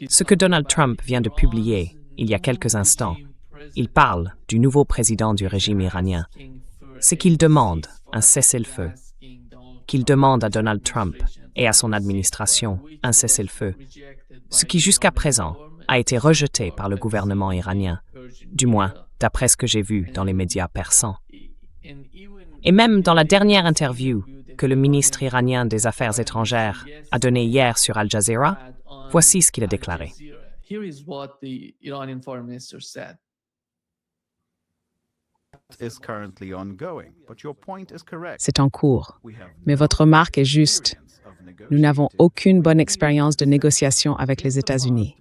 Ce que Donald Trump vient de publier il y a quelques instants, il parle du nouveau président du régime iranien. C'est qu'il demande un cessez-le-feu, qu'il demande à Donald Trump et à son administration un cessez-le-feu, ce qui jusqu'à présent a été rejeté par le gouvernement iranien, du moins d'après ce que j'ai vu dans les médias persans. Et même dans la dernière interview que le ministre iranien des Affaires étrangères a donnée hier sur Al Jazeera, voici ce qu'il a déclaré. C'est en cours, mais votre remarque est juste. Nous n'avons aucune bonne expérience de négociation avec les États-Unis.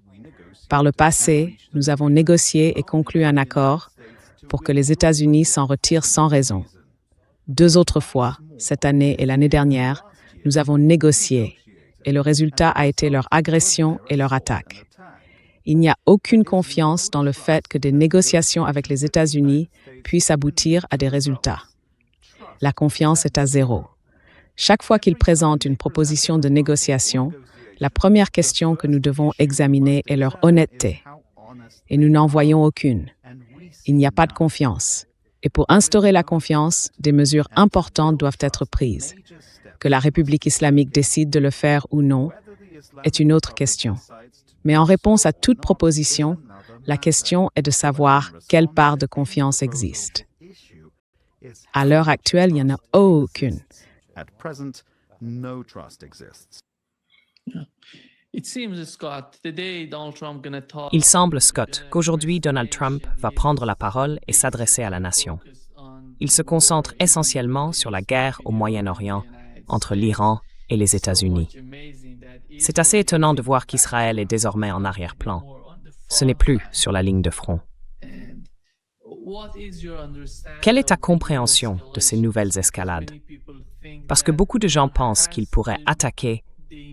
Par le passé, nous avons négocié et conclu un accord pour que les États-Unis s'en retirent sans raison. 2 autres fois, cette année et l'année dernière, nous avons négocié et le résultat a été leur agression et leur attaque. Il n'y a aucune confiance dans le fait que des négociations avec les États-Unis puissent aboutir à des résultats. La confiance est à 0. Chaque fois qu'ils présentent une proposition de négociation, la première question que nous devons examiner est leur honnêteté. Et nous n'en voyons aucune. Il n'y a pas de confiance. Et pour instaurer la confiance, des mesures importantes doivent être prises. Que la République islamique décide de le faire ou non est une autre question. Mais en réponse à toute proposition, la question est de savoir quelle part de confiance existe. À l'heure actuelle, il n'y en a aucune. Il semble, Scott, qu'aujourd'hui Donald Trump va prendre la parole et s'adresser à la nation. Il se concentre essentiellement sur la guerre au Moyen-Orient entre l'Iran et les États-Unis. C'est assez étonnant de voir qu'Israël est désormais en arrière-plan. Ce n'est plus sur la ligne de front. Quelle est ta compréhension de ces nouvelles escalades? Parce que beaucoup de gens pensent qu'il pourrait attaquer,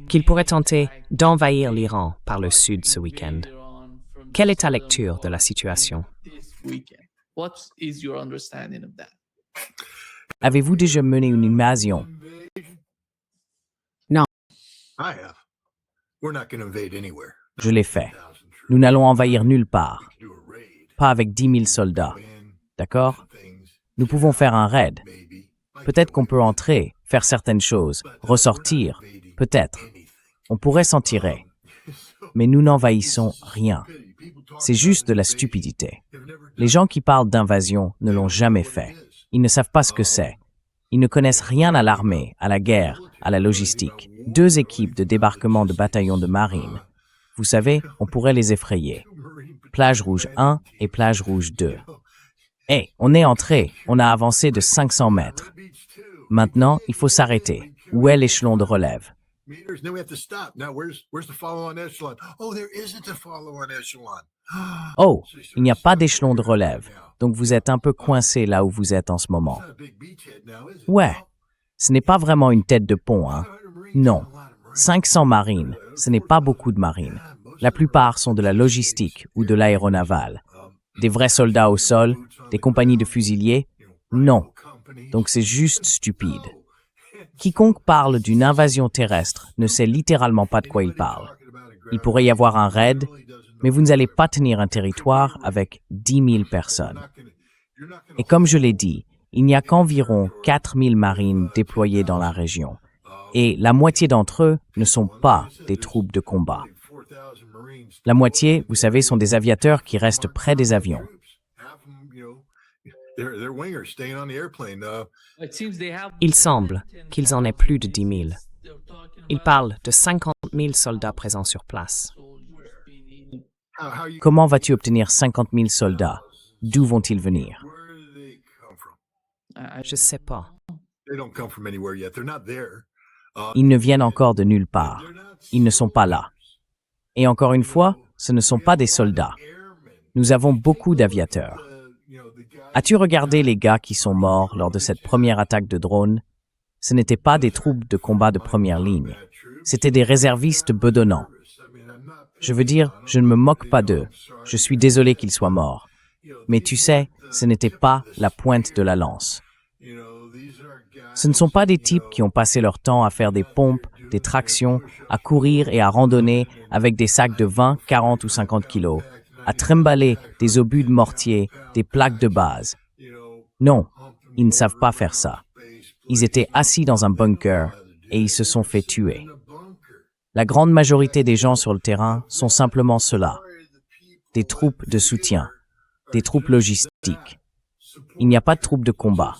qu'il pourrait tenter d'envahir l'Iran par le sud ce week-end. Quelle est ta lecture de la situation? Avez-vous déjà mené une invasion? Non. Je l'ai fait. Nous n'allons envahir nulle part. Pas avec 10 000 soldats. D'accord? Nous pouvons faire un raid. Peut-être qu'on peut entrer, faire certaines choses, ressortir. Peut-être. On pourrait s'en tirer. Mais nous n'envahissons rien. C'est juste de la stupidité. Les gens qui parlent d'invasion ne l'ont jamais fait. Ils ne savent pas ce que c'est. Ils ne connaissent rien à l'armée, à la guerre, à la logistique. 2 équipes de débarquement de bataillons de marine. Vous savez, on pourrait les effrayer. Plage Rouge 1 et Plage Rouge 2. Hey, on est entré, on a avancé de 500 mètres. Maintenant, il faut s'arrêter. Où est l'échelon de relève? Oh, il n'y a pas d'échelon de relève, donc vous êtes un peu coincé là où vous êtes en ce moment. Ouais, ce n'est pas vraiment une tête de pont, hein? Non. 500 marines, ce n'est pas beaucoup de marines. La plupart sont de la logistique ou de l'aéronaval. Des vrais soldats au sol, des compagnies de fusiliers? Non. Donc c'est juste stupide. Quiconque parle d'une invasion terrestre ne sait littéralement pas de quoi il parle. Il pourrait y avoir un raid, mais vous n'allez pas tenir un territoire avec 10 000 personnes. Et comme je l'ai dit, il n'y a qu'environ 4 000 marines déployées dans la région. Et la moitié d'entre eux ne sont pas des troupes de combat. La moitié, vous savez, sont des aviateurs qui restent près des avions. Il semble qu'ils en aient plus de 10 000. Ils parlent de 50 000 soldats présents sur place. Comment vas-tu obtenir 50 000 soldats? D'où vont-ils venir? Je ne sais pas. Ils ne viennent encore de nulle part. Ils ne sont pas là. Et encore une fois, ce ne sont pas des soldats. Nous avons beaucoup d'aviateurs. As-tu regardé les gars qui sont morts lors de cette première attaque de drone? Ce n'étaient pas des troupes de combat de première ligne. C'étaient des réservistes bedonnants. Je veux dire, je ne me moque pas d'eux. Je suis désolé qu'ils soient morts. Mais tu sais, ce n'était pas la pointe de la lance. Ce ne sont pas des types qui ont passé leur temps à faire des pompes des tractions, à courir et à randonner avec des sacs de 20, 40 ou 50 kilos, à trimballer des obus de mortier, des plaques de base. Non, ils ne savent pas faire ça. Ils étaient assis dans un bunker et ils se sont fait tuer. La grande majorité des gens sur le terrain sont simplement ceux-là. Des troupes de soutien, des troupes logistiques. Il n'y a pas de troupes de combat.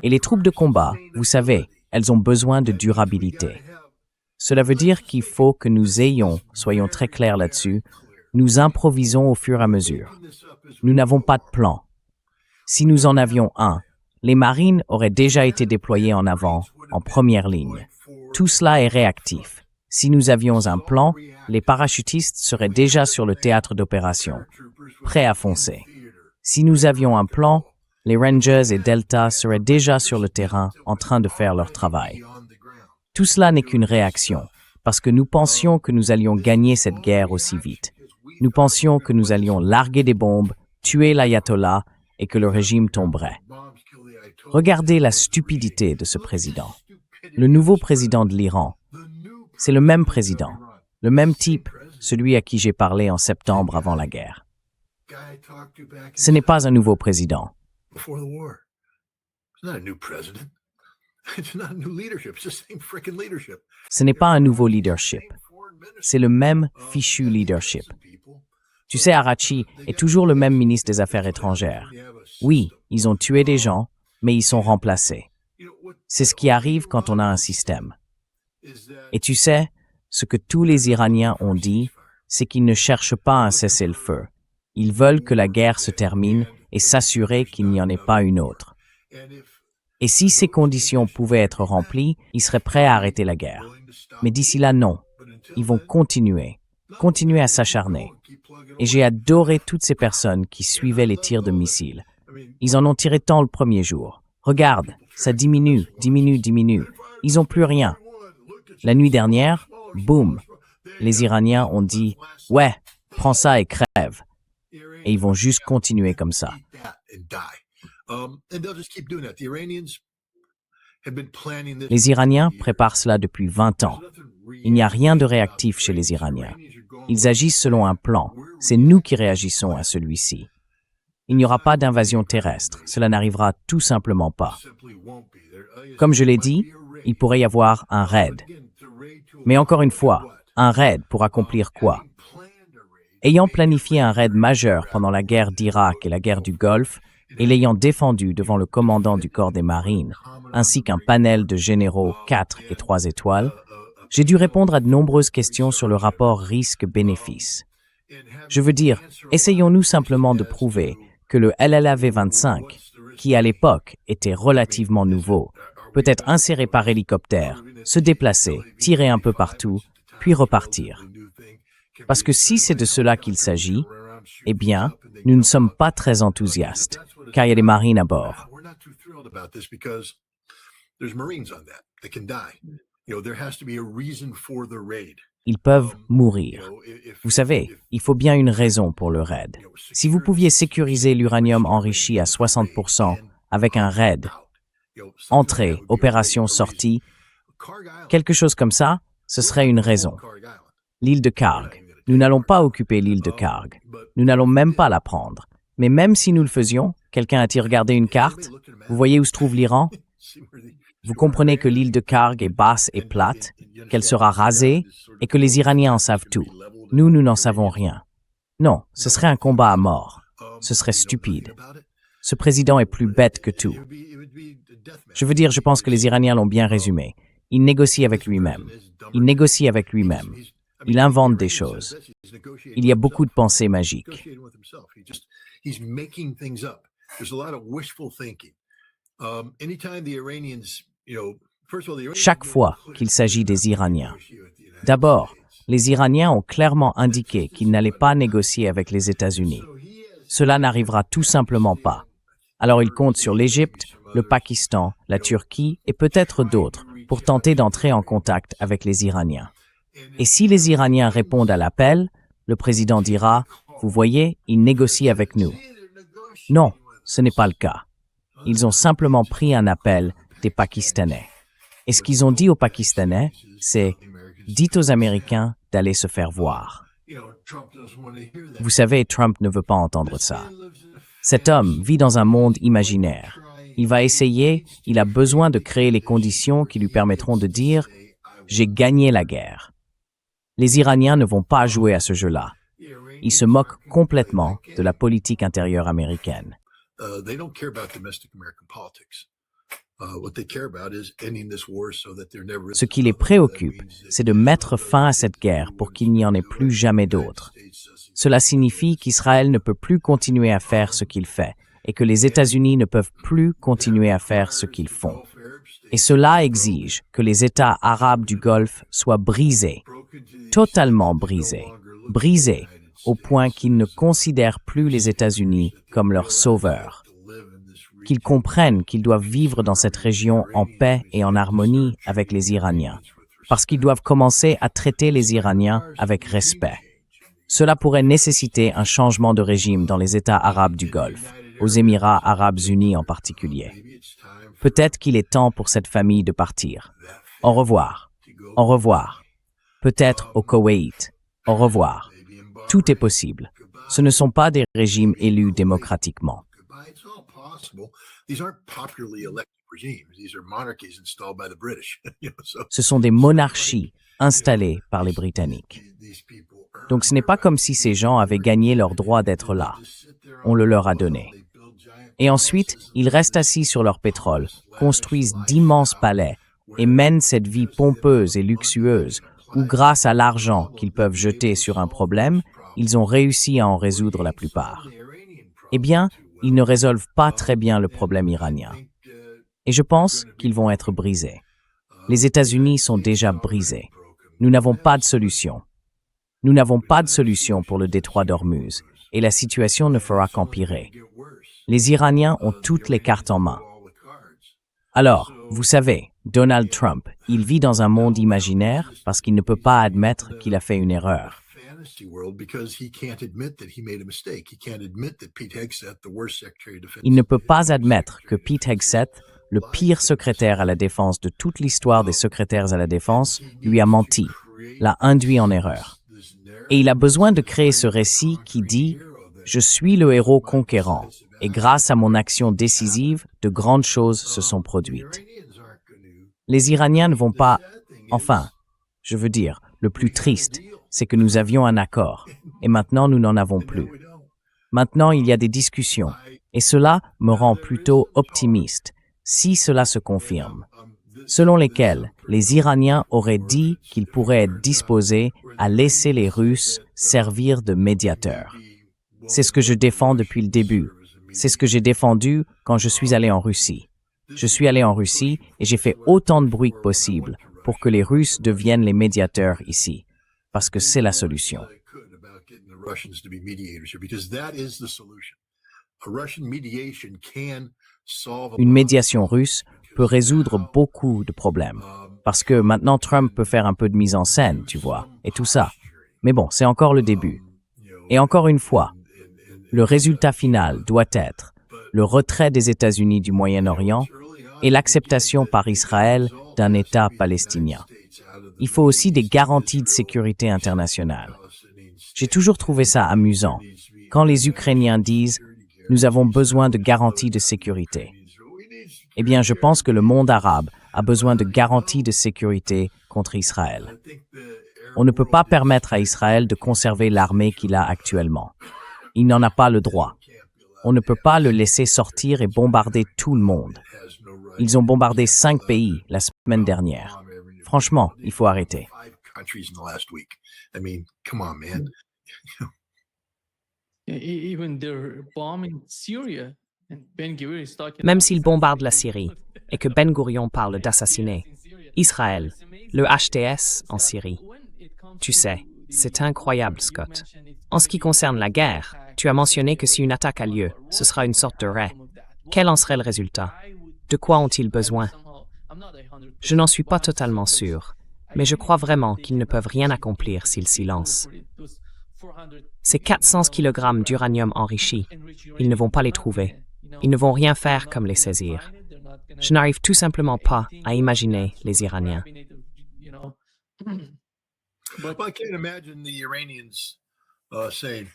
Et les troupes de combat, vous savez, elles ont besoin de durabilité. Cela veut dire qu'il faut que nous soyons très clairs là-dessus, nous improvisons au fur et à mesure. Nous n'avons pas de plan. Si nous en avions un, les marines auraient déjà été déployées en avant, en première ligne. Tout cela est réactif. Si nous avions un plan, les parachutistes seraient déjà sur le théâtre d'opération, prêts à foncer. Si nous avions un plan, les Rangers et Delta seraient déjà sur le terrain en train de faire leur travail. Tout cela n'est qu'une réaction, parce que nous pensions que nous allions gagner cette guerre aussi vite. Nous pensions que nous allions larguer des bombes, tuer l'ayatollah et que le régime tomberait. Regardez la stupidité de ce président. Le nouveau président de l'Iran, c'est le même président, le même type, celui à qui j'ai parlé en septembre avant la guerre. Ce n'est pas un nouveau président. Ce n'est pas un nouveau leadership. C'est le même fichu leadership. Tu sais, Arachi est toujours le même ministre des Affaires étrangères. Oui, ils ont tué des gens, mais ils sont remplacés. C'est ce qui arrive quand on a un système. Et tu sais, ce que tous les Iraniens ont dit, c'est qu'ils ne cherchent pas un cessez-le-feu. Ils veulent que la guerre se termine et s'assurer qu'il n'y en ait pas une autre. Et si ces conditions pouvaient être remplies, ils seraient prêts à arrêter la guerre. Mais d'ici là, non. Ils vont continuer à s'acharner. Et j'ai adoré toutes ces personnes qui suivaient les tirs de missiles. Ils en ont tiré tant le premier jour. Regarde, ça diminue. Ils n'ont plus rien. La nuit dernière, boum, les Iraniens ont dit « Ouais, prends ça et crève ». Et ils vont juste continuer comme ça. Les Iraniens préparent cela depuis 20 ans. Il n'y a rien de réactif chez les Iraniens. Ils agissent selon un plan. C'est nous qui réagissons à celui-ci. Il n'y aura pas d'invasion terrestre. Cela n'arrivera tout simplement pas. Comme je l'ai dit, il pourrait y avoir un raid. Mais encore une fois, un raid pour accomplir quoi? Ayant planifié un raid majeur pendant la guerre d'Irak et la guerre du Golfe, et l'ayant défendu devant le commandant du corps des marines, ainsi qu'un panel de généraux 4 et 3 étoiles, j'ai dû répondre à de nombreuses questions sur le rapport risque-bénéfice. Je veux dire, essayons-nous simplement de prouver que le LLAV-25, qui à l'époque était relativement nouveau, peut être inséré par hélicoptère, se déplacer, tirer un peu partout, puis repartir. Parce que si c'est de cela qu'il s'agit, eh bien, nous ne sommes pas très enthousiastes, car il y a des marines à bord. Ils peuvent mourir. Vous savez, il faut bien une raison pour le raid. Si vous pouviez sécuriser l'uranium enrichi à 60% avec un raid, entrée, opération, sortie, quelque chose comme ça, ce serait une raison. L'île de Karg. Nous n'allons pas occuper l'île de Karg. Nous n'allons même pas la prendre. Mais même si nous le faisions, quelqu'un a-t-il regardé une carte? Vous voyez où se trouve l'Iran? Vous comprenez que l'île de Karg est basse et plate, qu'elle sera rasée et que les Iraniens en savent tout. Nous n'en savons rien. Non, ce serait un combat à mort. Ce serait stupide. Ce président est plus bête que tout. Je veux dire, je pense que les Iraniens l'ont bien résumé. Il négocie avec lui-même. Il invente des choses. Il y a beaucoup de pensées magiques. Chaque fois qu'il s'agit des Iraniens. D'abord, les Iraniens ont clairement indiqué qu'ils n'allaient pas négocier avec les États-Unis. Cela n'arrivera tout simplement pas. Alors ils comptent sur l'Égypte, le Pakistan, la Turquie et peut-être d'autres pour tenter d'entrer en contact avec les Iraniens. Et si les Iraniens répondent à l'appel, le président dira « Vous voyez, ils négocient avec nous ». Non, ce n'est pas le cas. Ils ont simplement pris un appel des Pakistanais. Et ce qu'ils ont dit aux Pakistanais, c'est « dites aux Américains d'aller se faire voir ». Vous savez, Trump ne veut pas entendre ça. Cet homme vit dans un monde imaginaire. Il va essayer, il a besoin de créer les conditions qui lui permettront de dire « j'ai gagné la guerre ». Les Iraniens ne vont pas jouer à ce jeu-là. Ils se moquent complètement de la politique intérieure américaine. Ce qui les préoccupe, c'est de mettre fin à cette guerre pour qu'il n'y en ait plus jamais d'autre. Cela signifie qu'Israël ne peut plus continuer à faire ce qu'il fait et que les États-Unis ne peuvent plus continuer à faire ce qu'ils font. Et cela exige que les États arabes du Golfe soient brisés, totalement brisés, au point qu'ils ne considèrent plus les États-Unis comme leurs sauveurs. Qu'ils comprennent qu'ils doivent vivre dans cette région en paix et en harmonie avec les Iraniens, parce qu'ils doivent commencer à traiter les Iraniens avec respect. Cela pourrait nécessiter un changement de régime dans les États arabes du Golfe, aux Émirats arabes unis en particulier. Peut-être qu'il est temps pour cette famille de partir. Au revoir. Au revoir. Peut-être au Koweït. Au revoir. Tout est possible. Ce ne sont pas des régimes élus démocratiquement. Ce sont des monarchies installées par les Britanniques. Donc ce n'est pas comme si ces gens avaient gagné leur droit d'être là. On le leur a donné. Et ensuite, ils restent assis sur leur pétrole, construisent d'immenses palais et mènent cette vie pompeuse et luxueuse où, grâce à l'argent qu'ils peuvent jeter sur un problème, ils ont réussi à en résoudre la plupart. Eh bien, ils ne résolvent pas très bien le problème iranien. Et je pense qu'ils vont être brisés. Les États-Unis sont déjà brisés. Nous n'avons pas de solution. Nous n'avons pas de solution pour le détroit d'Ormuz, et la situation ne fera qu'empirer. Les Iraniens ont toutes les cartes en main. Alors, vous savez, Donald Trump, il vit dans un monde imaginaire parce qu'il ne peut pas admettre qu'il a fait une erreur. Il ne peut pas admettre que Pete Hegseth, le pire secrétaire à la défense de toute l'histoire des secrétaires à la défense, lui a menti, l'a induit en erreur. Et il a besoin de créer ce récit qui dit « Je suis le héros conquérant, et grâce à mon action décisive, de grandes choses se sont produites. » Les Iraniens ne vont pas... Enfin, je veux dire, le plus triste, c'est que nous avions un accord, et maintenant nous n'en avons plus. Maintenant, il y a des discussions, et cela me rend plutôt optimiste, si cela se confirme, selon lesquelles les Iraniens auraient dit qu'ils pourraient être disposés à laisser les Russes servir de médiateurs. C'est ce que je défends depuis le début. C'est ce que j'ai défendu quand je suis allé en Russie. Je suis allé en Russie et j'ai fait autant de bruit que possible pour que les Russes deviennent les médiateurs ici, parce que c'est la solution. Une médiation russe peut résoudre beaucoup de problèmes, parce que maintenant Trump peut faire un peu de mise en scène, tu vois, et tout ça. Mais bon, c'est encore le début. Et encore une fois, le résultat final doit être le retrait des États-Unis du Moyen-Orient et l'acceptation par Israël d'un État palestinien. Il faut aussi des garanties de sécurité internationale. J'ai toujours trouvé ça amusant, quand les Ukrainiens disent « Nous avons besoin de garanties de sécurité ». Eh bien, je pense que le monde arabe a besoin de garanties de sécurité contre Israël. On ne peut pas permettre à Israël de conserver l'armée qu'il a actuellement. Il n'en a pas le droit. On ne peut pas le laisser sortir et bombarder tout le monde. Ils ont bombardé 5 pays la semaine dernière. Franchement, il faut arrêter. Même s'ils bombardent la Syrie et que Ben Gourion parle d'assassiner Israël, le HTS en Syrie. Tu sais, c'est incroyable, Scott. En ce qui concerne la guerre, tu as mentionné que si une attaque a lieu, ce sera une sorte de raid. Quel en serait le résultat? De quoi ont-ils besoin? Je n'en suis pas totalement sûr, mais je crois vraiment qu'ils ne peuvent rien accomplir s'ils s'y lancent. Ces 400 kg d'uranium enrichi, ils ne vont pas les trouver. Ils ne vont rien faire comme les saisir. Je n'arrive tout simplement pas à imaginer les Iraniens. Well, I can't imagine the Iranians saying,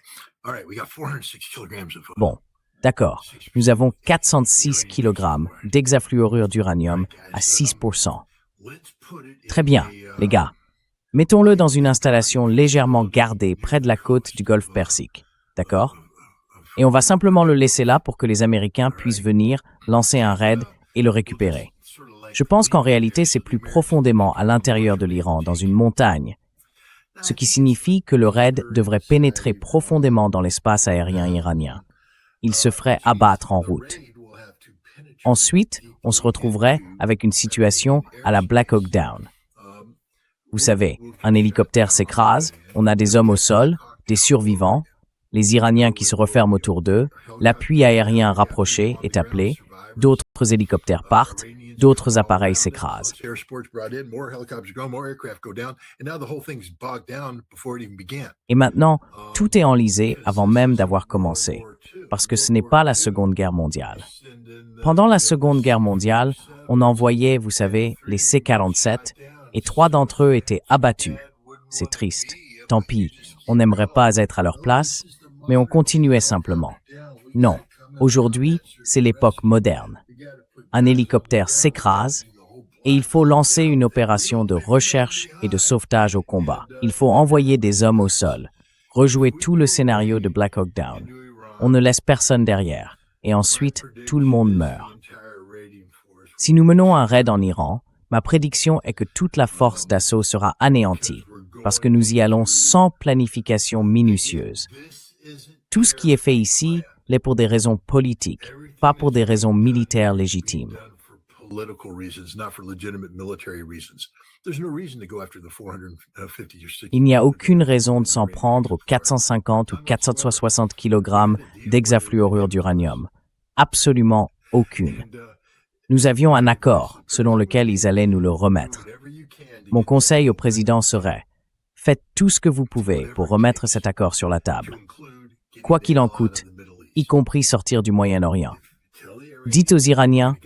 "All right, we got 406 kilograms of." Bon, d'accord. Nous avons 406 kg d'hexafluorure d'uranium à 6%. Très bien, les gars. Mettons-le dans une installation légèrement gardée près de la côte du golfe Persique. D'accord? Et on va simplement le laisser là pour que les Américains puissent venir, lancer un raid et le récupérer. Je pense qu'en réalité, c'est plus profondément à l'intérieur de l'Iran, dans une montagne, ce qui signifie que le raid devrait pénétrer profondément dans l'espace aérien iranien. Il se ferait abattre en route. Ensuite, on se retrouverait avec une situation à la Black Hawk Down. Vous savez, un hélicoptère s'écrase, on a des hommes au sol, des survivants, les Iraniens qui se referment autour d'eux, l'appui aérien rapproché est appelé, d'autres hélicoptères partent, d'autres appareils s'écrasent. Et maintenant, tout est enlisé avant même d'avoir commencé, parce que ce n'est pas la Seconde Guerre mondiale. Pendant la Seconde Guerre mondiale, on envoyait, vous savez, les C-47, et 3 d'entre eux étaient abattus. C'est triste. Tant pis, on n'aimerait pas être à leur place, mais on continuait simplement. Non, aujourd'hui, c'est l'époque moderne. Un hélicoptère s'écrase et il faut lancer une opération de recherche et de sauvetage au combat. Il faut envoyer des hommes au sol, rejouer tout le scénario de Black Hawk Down. On ne laisse personne derrière et ensuite tout le monde meurt. Si nous menons un raid en Iran, ma prédiction est que toute la force d'assaut sera anéantie parce que nous y allons sans planification minutieuse. Tout ce qui est fait ici l'est pour des raisons politiques, pas pour des raisons militaires légitimes. Il n'y a aucune raison de s'en prendre aux 450 ou 460 kg d'hexafluorure d'uranium. Absolument aucune. Nous avions un accord selon lequel ils allaient nous le remettre. Mon conseil au président serait: faites tout ce que vous pouvez pour remettre cet accord sur la table. Quoi qu'il en coûte, y compris sortir du Moyen-Orient. Dites aux Iraniens,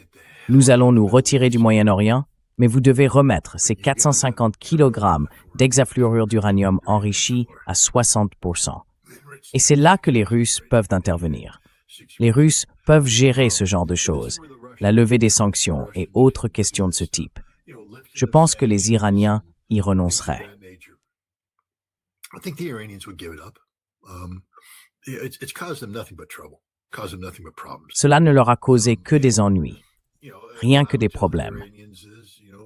nous allons nous retirer du Moyen-Orient, mais vous devez remettre ces 450 kg d'hexafluorure d'uranium enrichi à 60%. Et c'est là que les Russes peuvent intervenir. Les Russes peuvent gérer ce genre de choses, la levée des sanctions et autres questions de ce type. Je pense que les Iraniens y renonceraient. Cela ne leur a causé que des ennuis, rien que des problèmes.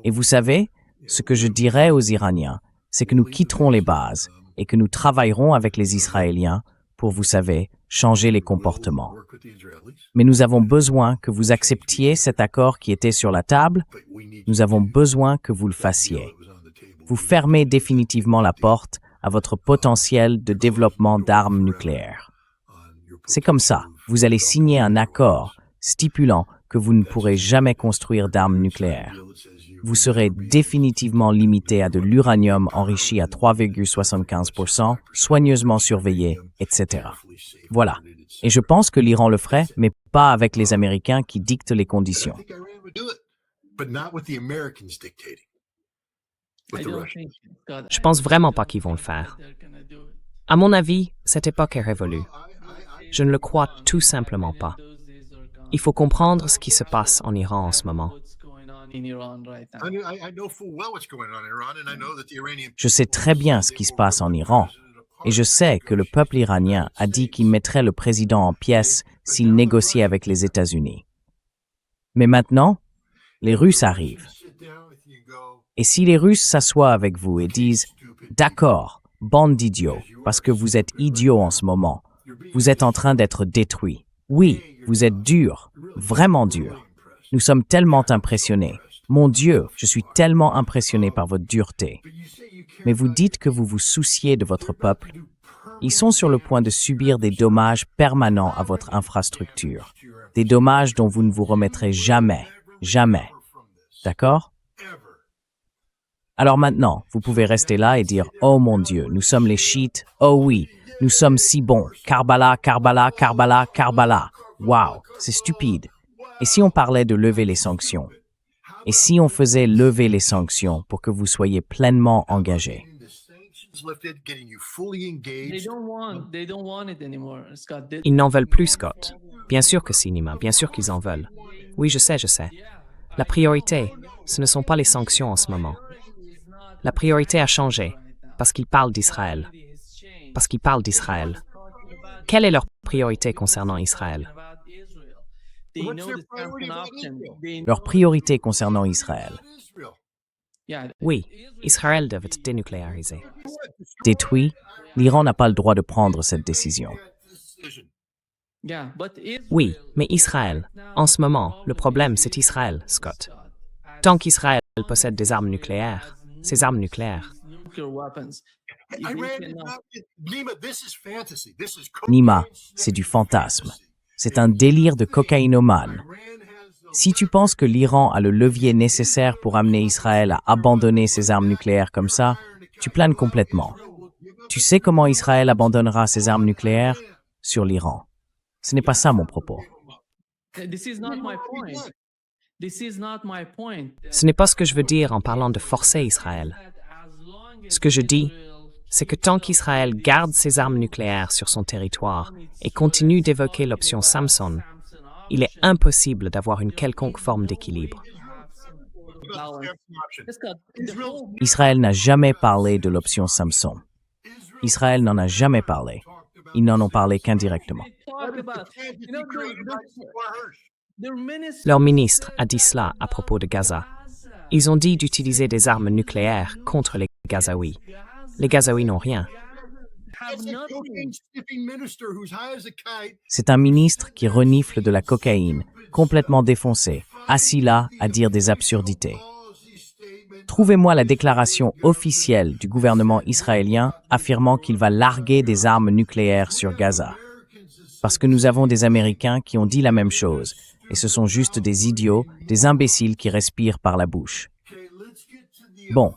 Et vous savez, ce que je dirais aux Iraniens, c'est que nous quitterons les bases et que nous travaillerons avec les Israéliens pour, vous savez, changer les comportements. Mais nous avons besoin que vous acceptiez cet accord qui était sur la table. Nous avons besoin que vous le fassiez. Vous fermez définitivement la porte à votre potentiel de développement d'armes nucléaires. C'est comme ça. Vous allez signer un accord stipulant que vous ne pourrez jamais construire d'armes nucléaires. Vous serez définitivement limité à de l'uranium enrichi à 3,75%, soigneusement surveillé, etc. Voilà. Et je pense que l'Iran le ferait, mais pas avec les Américains qui dictent les conditions. Je pense vraiment pas qu'ils vont le faire. À mon avis, cette époque est révolue. Je ne le crois tout simplement pas. Il faut comprendre ce qui se passe en Iran en ce moment. Je sais très bien ce qui se passe en Iran, et je sais que le peuple iranien a dit qu'il mettrait le président en pièces s'il négociait avec les États-Unis. Mais maintenant, les Russes arrivent. Et si les Russes s'assoient avec vous et disent « D'accord, bande d'idiots, parce que vous êtes idiots en ce moment, vous êtes en train d'être détruits. Oui, vous êtes durs, vraiment durs. Nous sommes tellement impressionnés. Mon Dieu, je suis tellement impressionné par votre dureté. Mais vous dites que vous vous souciez de votre peuple. Ils sont sur le point de subir des dommages permanents à votre infrastructure. Des dommages dont vous ne vous remettrez jamais, jamais. D'accord? Alors maintenant, vous pouvez rester là et dire « Oh mon Dieu, nous sommes les chiites. Oh oui, nous sommes si bons. Karbala, Karbala, Karbala, Karbala. » Waouh, c'est stupide. Et si on parlait de lever les sanctions? Et si on faisait lever les sanctions pour que vous soyez pleinement engagés? Ils n'en veulent plus, Scott. Bien sûr que si, Nima, bien sûr qu'ils en veulent. Oui, je sais. La priorité, ce ne sont pas les sanctions en ce moment. La priorité a changé, parce qu'ils parlent d'Israël. Quelle est leur priorité concernant Israël? Leur priorité concernant Israël. Oui, Israël doit être dénucléarisé. Détruit, l'Iran n'a pas le droit de prendre cette décision. Oui, mais Israël, en ce moment, le problème c'est Israël, Scott. Tant qu'Israël possède des armes nucléaires, ces armes nucléaires. Nima, c'est du fantasme. C'est un délire de cocaïnomane. Si tu penses que l'Iran a le levier nécessaire pour amener Israël à abandonner ses armes nucléaires comme ça, tu planes complètement. Tu sais comment Israël abandonnera ses armes nucléaires? Sur l'Iran. Ce n'est pas ça mon propos. Ce n'est pas ce que je veux dire en parlant de forcer Israël. Ce que je dis, c'est que tant qu'Israël garde ses armes nucléaires sur son territoire et continue d'évoquer l'option Samson, il est impossible d'avoir une quelconque forme d'équilibre. Israël n'a jamais parlé de l'option Samson. Israël n'en a jamais parlé. Ils n'en ont parlé qu'indirectement. Leur ministre a dit cela à propos de Gaza. Ils ont dit d'utiliser des armes nucléaires contre les Gazaouis. Les Gazaouis n'ont rien. C'est un ministre qui renifle de la cocaïne, complètement défoncé, assis là à dire des absurdités. Trouvez-moi la déclaration officielle du gouvernement israélien affirmant qu'il va larguer des armes nucléaires sur Gaza. Parce que nous avons des Américains qui ont dit la même chose, et ce sont juste des idiots, des imbéciles qui respirent par la bouche. Bon,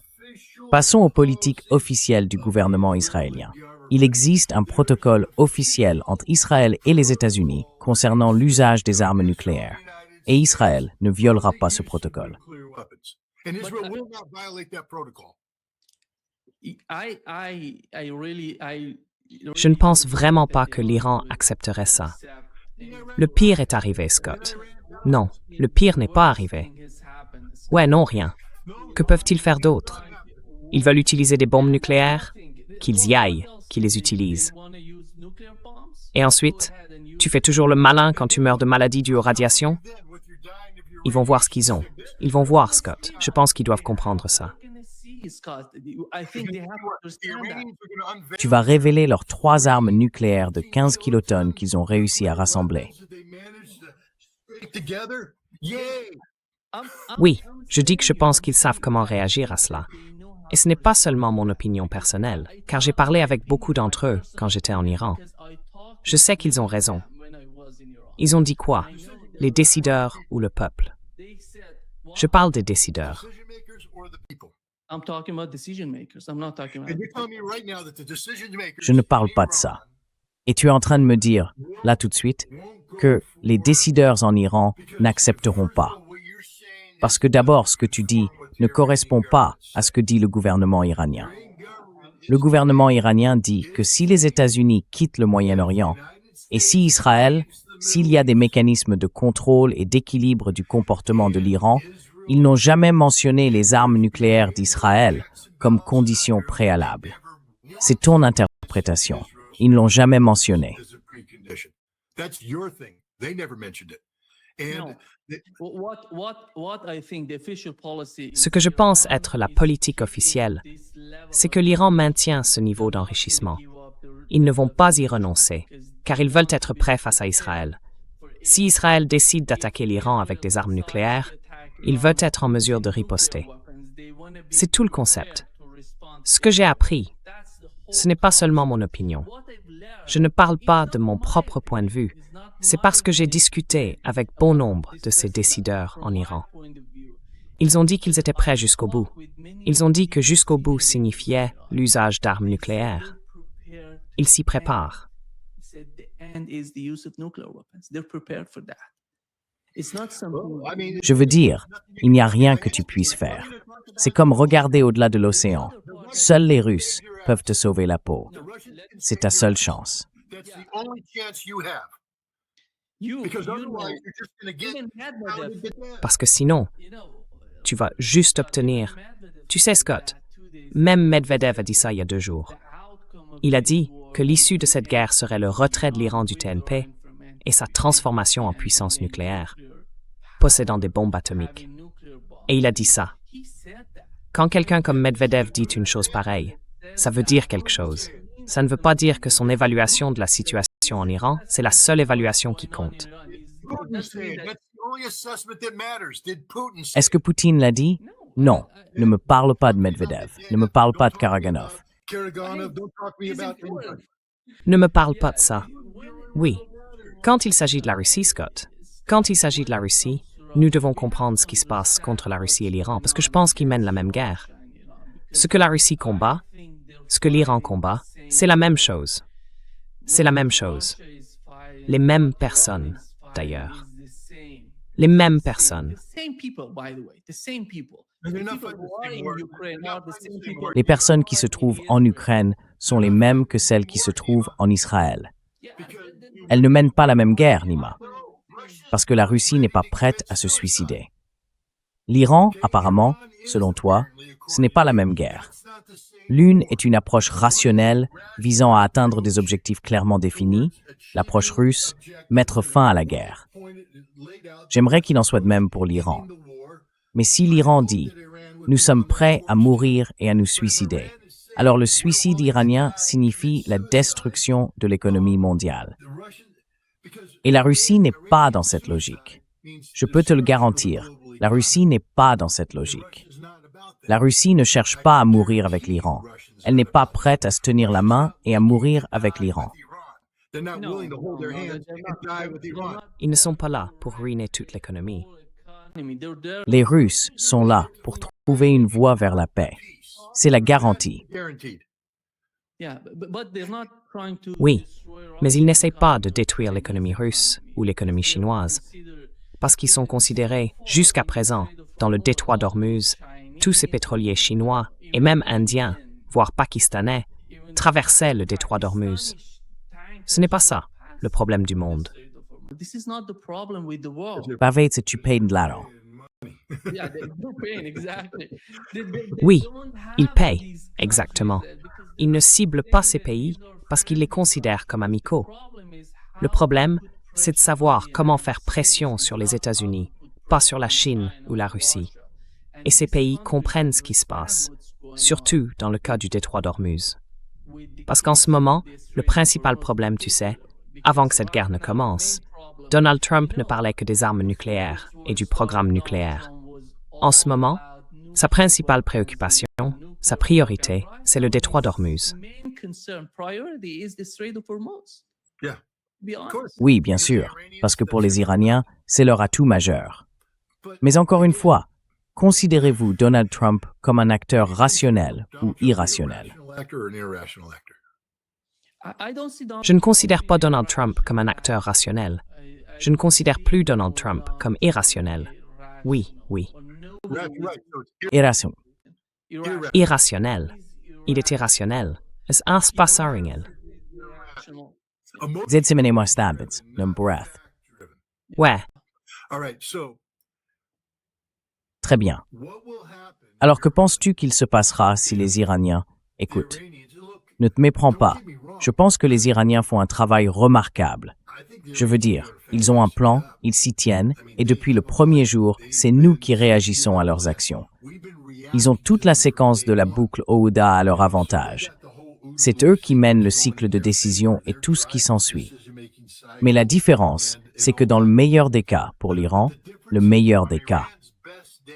passons aux politiques officielles du gouvernement israélien. Il existe un protocole officiel entre Israël et les États-Unis concernant l'usage des armes nucléaires, et Israël ne violera pas ce protocole. Je ne pense vraiment pas que l'Iran accepterait ça. Le pire est arrivé, Scott. Non, le pire n'est pas arrivé. Ouais, non, rien. Que peuvent-ils faire d'autre? Ils veulent utiliser des bombes nucléaires? Qu'ils y aillent, qu'ils les utilisent. Et ensuite, tu fais toujours le malin quand tu meurs de maladie due aux radiations? Ils vont voir ce qu'ils ont. Ils vont voir, Scott. Je pense qu'ils doivent comprendre ça. Tu vas révéler leurs 3 armes nucléaires de 15 kilotonnes qu'ils ont réussi à rassembler. Oui, je dis que je pense qu'ils savent comment réagir à cela. Et ce n'est pas seulement mon opinion personnelle, car j'ai parlé avec beaucoup d'entre eux quand j'étais en Iran. Je sais qu'ils ont raison. Ils ont dit quoi? Les décideurs ou le peuple? Je parle des décideurs. Je ne parle pas de ça. Et tu es en train de me dire, là tout de suite, que les décideurs en Iran n'accepteront pas. Parce que d'abord, ce que tu dis ne correspond pas à ce que dit le gouvernement iranien. Le gouvernement iranien dit que si les États-Unis quittent le Moyen-Orient, et si Israël, s'il y a des mécanismes de contrôle et d'équilibre du comportement de l'Iran, ils n'ont jamais mentionné les armes nucléaires d'Israël comme condition préalable. C'est ton interprétation. Ils ne l'ont jamais mentionné. Ce que je pense être la politique officielle, c'est que l'Iran maintient ce niveau d'enrichissement. Ils ne vont pas y renoncer, car ils veulent être prêts face à Israël. Si Israël décide d'attaquer l'Iran avec des armes nucléaires, ils veulent être en mesure de riposter. C'est tout le concept. Ce que j'ai appris, ce n'est pas seulement mon opinion. Je ne parle pas de mon propre point de vue. C'est parce que j'ai discuté avec bon nombre de ces décideurs en Iran. Ils ont dit qu'ils étaient prêts jusqu'au bout. Ils ont dit que jusqu'au bout signifiait l'usage d'armes nucléaires. Ils s'y préparent. Je veux dire, il n'y a rien que tu puisses faire. C'est comme regarder au-delà de l'océan. Seuls les Russes peuvent te sauver la peau. C'est ta seule chance. That's the only chance you have. Because otherwise, you're just going to get pounded to death. Parce que sinon, tu vas juste obtenir. Tu sais, Scott, même Medvedev a dit ça il y a 2 jours. Il a dit que l'issue de cette guerre serait le retrait de l'Iran du TNP et sa transformation en puissance nucléaire, possédant des bombes atomiques. Et il a dit ça. Quand quelqu'un comme Medvedev dit une chose pareille, ça veut dire quelque chose. Ça ne veut pas dire que son évaluation de la situation en Iran, c'est la seule évaluation qui compte. Putin said that's the only assessment that matters. Did Putin say? Est-ce que Poutine l'a dit? Non. Ne me parle pas de Medvedev. Ne me parle pas de Karaganov. Karaganov, don't talk to me about anything. Ne me parle pas de ça. Oui. Quand il s'agit de la Russie, Scott, quand il s'agit de la Russie, nous devons comprendre ce qui se passe contre la Russie et l'Iran, parce que je pense qu'ils mènent la même guerre. Ce que la Russie combat, ce que l'Iran combat, c'est la même chose. C'est la même chose. Les mêmes personnes, d'ailleurs. Les mêmes personnes. Les personnes qui se trouvent en Ukraine sont les mêmes que celles qui se trouvent en Israël. Elles ne mènent pas la même guerre, Nima, parce que la Russie n'est pas prête à se suicider. L'Iran, apparemment, selon toi, ce n'est pas la même guerre. L'une est une approche rationnelle visant à atteindre des objectifs clairement définis, l'approche russe, mettre fin à la guerre. J'aimerais qu'il en soit de même pour l'Iran. Mais si l'Iran dit « Nous sommes prêts à mourir et à nous suicider », alors le suicide iranien signifie la destruction de l'économie mondiale. Et la Russie n'est pas dans cette logique. Je peux te le garantir, la Russie n'est pas dans cette logique. La Russie ne cherche pas à mourir avec l'Iran. Elle n'est pas prête à se tenir la main et à mourir avec l'Iran. Ils ne sont pas là pour ruiner toute l'économie. Les Russes sont là pour trouver une voie vers la paix. C'est la garantie. Oui, mais ils n'essayent pas de détruire l'économie russe ou l'économie chinoise, parce qu'ils sont considérés, jusqu'à présent, dans le détroit d'Ormuz, tous ces pétroliers chinois et même indiens, voire pakistanais, traversaient le détroit d'Ormuz. Ce n'est pas ça, le problème du monde. Pavé, tu payes de l'argent. Oui, ils payent, exactement. Ils ne ciblent pas ces pays parce qu'ils les considèrent comme amicaux. Le problème, c'est de savoir comment faire pression sur les États-Unis, pas sur la Chine ou la Russie. Et ces pays comprennent ce qui se passe, surtout dans le cas du détroit d'Ormuz. Parce qu'en ce moment, le principal problème, tu sais, avant que cette guerre ne commence, Donald Trump ne parlait que des armes nucléaires et du programme nucléaire. En ce moment, sa principale préoccupation, sa priorité, c'est le détroit d'Ormuz. Oui, bien sûr, parce que pour les Iraniens, c'est leur atout majeur. Mais encore une fois, considérez-vous Donald Trump comme un acteur rationnel ou irrationnel? Je ne considère pas Donald Trump comme un acteur rationnel. Je ne considère plus Donald Trump comme irrationnel. Oui. Irrationnel. Il est irrationnel. Es aspasaringel. Zedsimene stabits, num breath. Ouais. Très bien. Alors que penses-tu qu'il se passera si les Iraniens... Écoute, ne te méprends pas. Je pense que les Iraniens font un travail remarquable. Je veux dire, ils ont un plan, ils s'y tiennent, et depuis le premier jour, c'est nous qui réagissons à leurs actions. Ils ont toute la séquence de la boucle Ouda à leur avantage. C'est eux qui mènent le cycle de décision et tout ce qui s'ensuit. Mais la différence, c'est que dans le meilleur des cas, pour l'Iran, le meilleur des cas,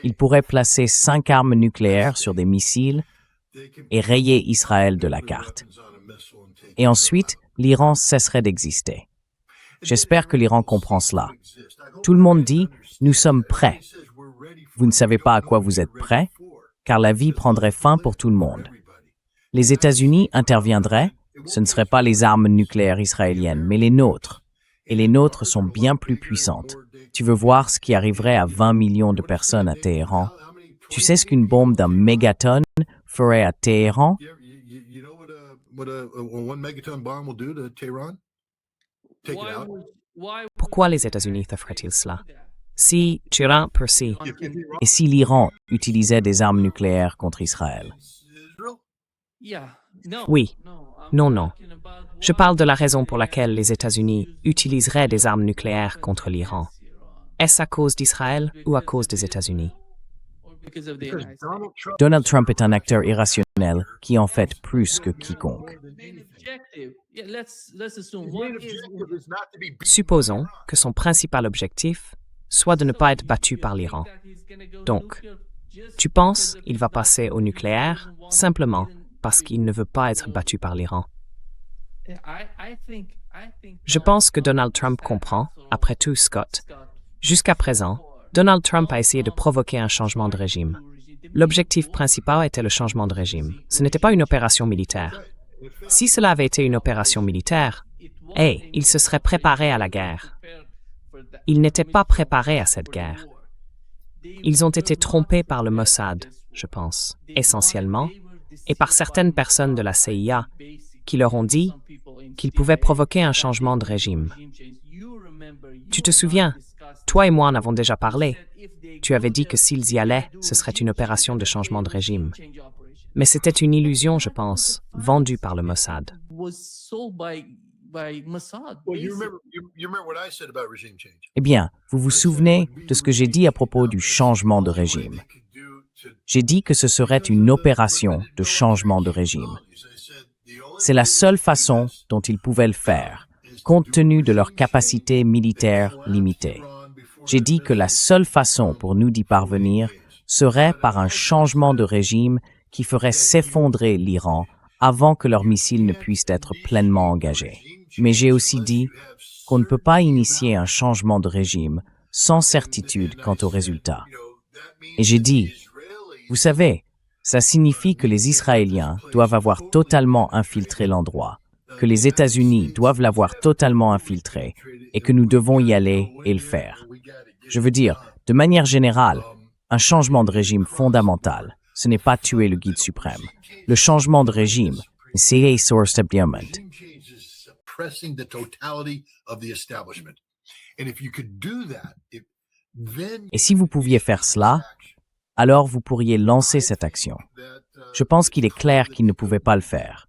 ils pourraient placer 5 armes nucléaires sur des missiles et rayer Israël de la carte. Et ensuite, l'Iran cesserait d'exister. J'espère que l'Iran comprend cela. Tout le monde dit « Nous sommes prêts ». Vous ne savez pas à quoi vous êtes prêts, car la vie prendrait fin pour tout le monde. Les États-Unis interviendraient Ce ne seraient pas les armes nucléaires israéliennes, mais les nôtres. Et les nôtres sont bien plus puissantes. Tu veux voir ce qui arriverait à 20 millions de personnes à Téhéran? Tu sais ce qu'une bombe d'un mégatonne ferait à Téhéran? You know what a 1 megaton bomb will do to Tehran? Take it out. Pourquoi les États-Unis te feraient-ils cela? Si Turin peut si. Et si l'Iran utilisait des armes nucléaires contre Israël? Oui. Non. Je parle de la raison pour laquelle les États-Unis utiliseraient des armes nucléaires contre l'Iran. Est-ce à cause d'Israël ou à cause des États-Unis? Donald Trump est un acteur irrationnel qui en fait plus que quiconque. Supposons que son principal objectif soit de ne pas être battu par l'Iran. Donc, tu penses qu'il va passer au nucléaire simplement parce qu'il ne veut pas être battu par l'Iran? Je pense que Donald Trump comprend, après tout, Scott. Jusqu'à présent, Donald Trump a essayé de provoquer un changement de régime. L'objectif principal était le changement de régime. Ce n'était pas une opération militaire. Si cela avait été une opération militaire, il se serait préparé à la guerre. Ils n'étaient pas préparés à cette guerre. Ils ont été trompés par le Mossad, je pense, essentiellement, et par certaines personnes de la CIA qui leur ont dit qu'ils pouvaient provoquer un changement de régime. Tu te souviens, toi et moi en avons déjà parlé. Tu avais dit que s'ils y allaient, ce serait une opération de changement de régime. Mais c'était une illusion, je pense, vendue par le Mossad. Eh bien, vous vous souvenez de ce que j'ai dit à propos du changement de régime. J'ai dit que ce serait une opération de changement de régime. C'est la seule façon dont ils pouvaient le faire, compte tenu de leur capacité militaire limitée. J'ai dit que la seule façon pour nous d'y parvenir serait par un changement de régime qui ferait s'effondrer l'Iran avant que leurs missiles ne puissent être pleinement engagés. Mais j'ai aussi dit qu'on ne peut pas initier un changement de régime sans certitude quant aux résultats. Et j'ai dit, vous savez, ça signifie que les Israéliens doivent avoir totalement infiltré l'endroit, que les États-Unis doivent l'avoir totalement infiltré et que nous devons y aller et le faire. Je veux dire, de manière générale, un changement de régime fondamental, ce n'est pas tuer le guide suprême. Le changement de régime, c'est un source d'abandonnement. Et si vous pouviez faire cela, alors vous pourriez lancer cette action. Je pense qu'il est clair qu'ils ne pouvaient pas le faire,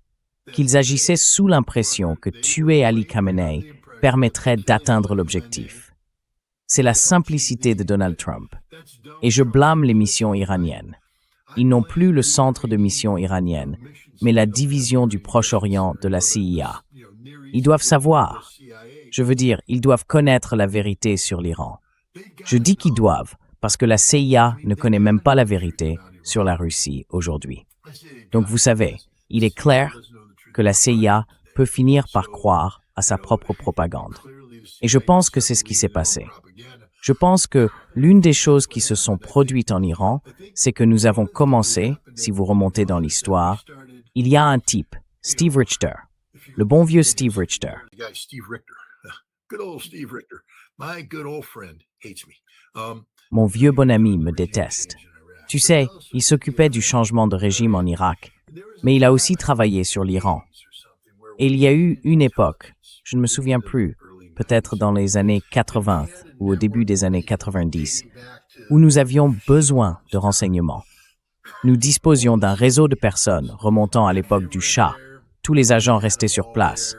qu'ils agissaient sous l'impression que tuer Ali Khamenei permettrait d'atteindre l'objectif. C'est la simplicité de Donald Trump. Et je blâme les missions iraniennes. Ils n'ont plus le centre de mission iranienne, mais la division du Proche-Orient de la CIA. Ils doivent savoir. Je veux dire, ils doivent connaître la vérité sur l'Iran. Je dis qu'ils doivent, parce que la CIA ne connaît même pas la vérité sur la Russie aujourd'hui. Donc vous savez, il est clair que la CIA peut finir par croire à sa propre propagande. Et je pense que c'est ce qui s'est passé. Je pense que l'une des choses qui se sont produites en Iran, c'est que nous avons commencé, si vous remontez dans l'histoire, il y a un type, Steve Richter, le bon vieux Steve Richter. Mon vieux bon ami me déteste. Tu sais, il s'occupait du changement de régime en Irak, mais il a aussi travaillé sur l'Iran. Et il y a eu une époque, je ne me souviens plus, peut-être dans les années 80 ou au début des années 90, où nous avions besoin de renseignements. Nous disposions d'un réseau de personnes remontant à l'époque du Shah. Tous les agents restaient sur place.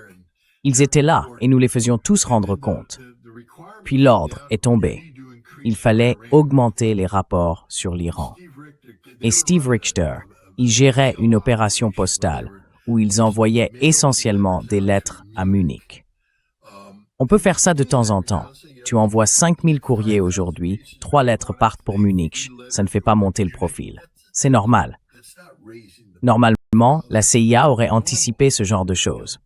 Ils étaient là et nous les faisions tous rendre compte. Puis l'ordre est tombé. Il fallait augmenter les rapports sur l'Iran. Et Steve Richter, il gérait une opération postale où ils envoyaient essentiellement des lettres à Munich. On peut faire ça de temps en temps. Tu envoies 5000 courriers aujourd'hui, 3 lettres partent pour Munich, ça ne fait pas monter le profil. C'est normal. Normalement, la CIA aurait anticipé ce genre de choses.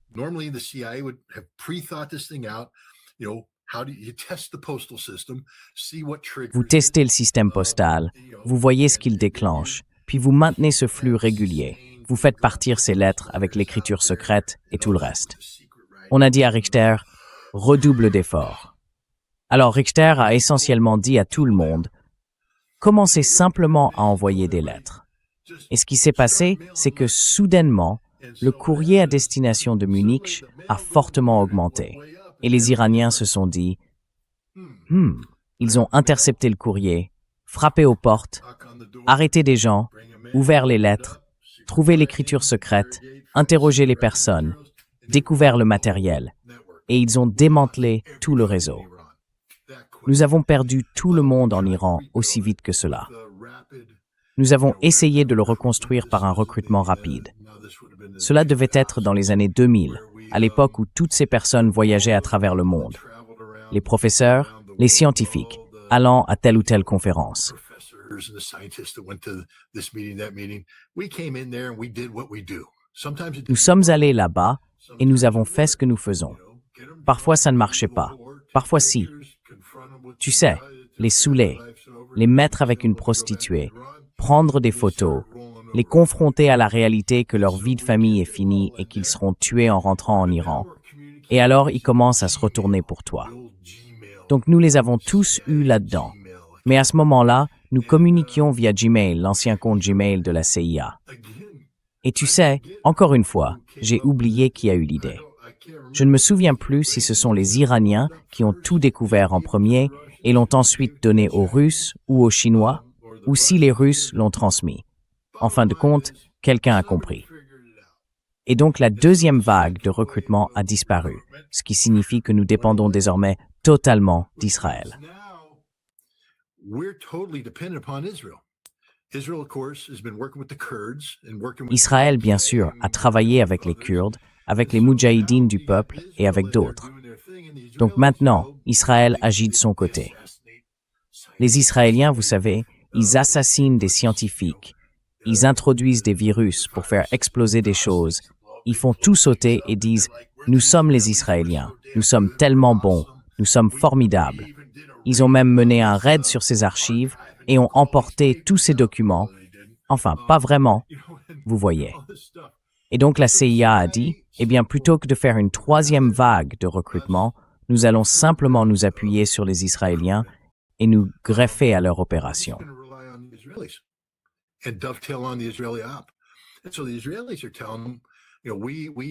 Vous testez le système postal, vous voyez ce qu'il déclenche, puis vous maintenez ce flux régulier. Vous faites partir ces lettres avec l'écriture secrète et tout le reste. On a dit à Richter, redouble d'efforts. Alors Richter a essentiellement dit à tout le monde, commencez simplement à envoyer des lettres. Et ce qui s'est passé, c'est que soudainement, le courrier à destination de Munich a fortement augmenté. Et les Iraniens se sont dit, ils ont intercepté le courrier, frappé aux portes, arrêté des gens, ouvert les lettres, trouvé l'écriture secrète, interrogé les personnes, découvert le matériel, et ils ont démantelé tout le réseau. Nous avons perdu tout le monde en Iran aussi vite que cela. Nous avons essayé de le reconstruire par un recrutement rapide. Cela devait être dans les années 2000, à l'époque où toutes ces personnes voyageaient à travers le monde. Les professeurs, les scientifiques, allant à telle ou telle conférence. Nous sommes allés là-bas et nous avons fait ce que nous faisons. Parfois ça ne marchait pas, parfois si. Tu sais, les saouler, les mettre avec une prostituée, prendre des photos, les confronter à la réalité que leur vie de famille est finie et qu'ils seront tués en rentrant en Iran. Et alors ils commencent à se retourner pour toi. Donc nous les avons tous eus là-dedans. Mais à ce moment-là, nous communiquions via Gmail, l'ancien compte Gmail de la CIA. Et tu sais, encore une fois, j'ai oublié qui a eu l'idée. Je ne me souviens plus si ce sont les Iraniens qui ont tout découvert en premier et l'ont ensuite donné aux Russes ou aux Chinois, ou si les Russes l'ont transmis. En fin de compte, quelqu'un a compris. Et donc la deuxième vague de recrutement a disparu, ce qui signifie que nous dépendons désormais totalement d'Israël. Israël, bien sûr, a travaillé avec les Kurdes, avec les Moudjahidines du peuple et avec d'autres. Donc maintenant, Israël agit de son côté. Les Israéliens, vous savez, ils assassinent des scientifiques, ils introduisent des virus pour faire exploser des choses, ils font tout sauter et disent « Nous sommes les Israéliens, nous sommes tellement bons, nous sommes formidables ». Ils ont même mené un raid sur ces archives et ont emporté tous ces documents. Enfin, pas vraiment, vous voyez. Et donc la CIA a dit, eh bien, plutôt que de faire une troisième vague de recrutement, nous allons simplement nous appuyer sur les Israéliens et nous greffer à leur opération.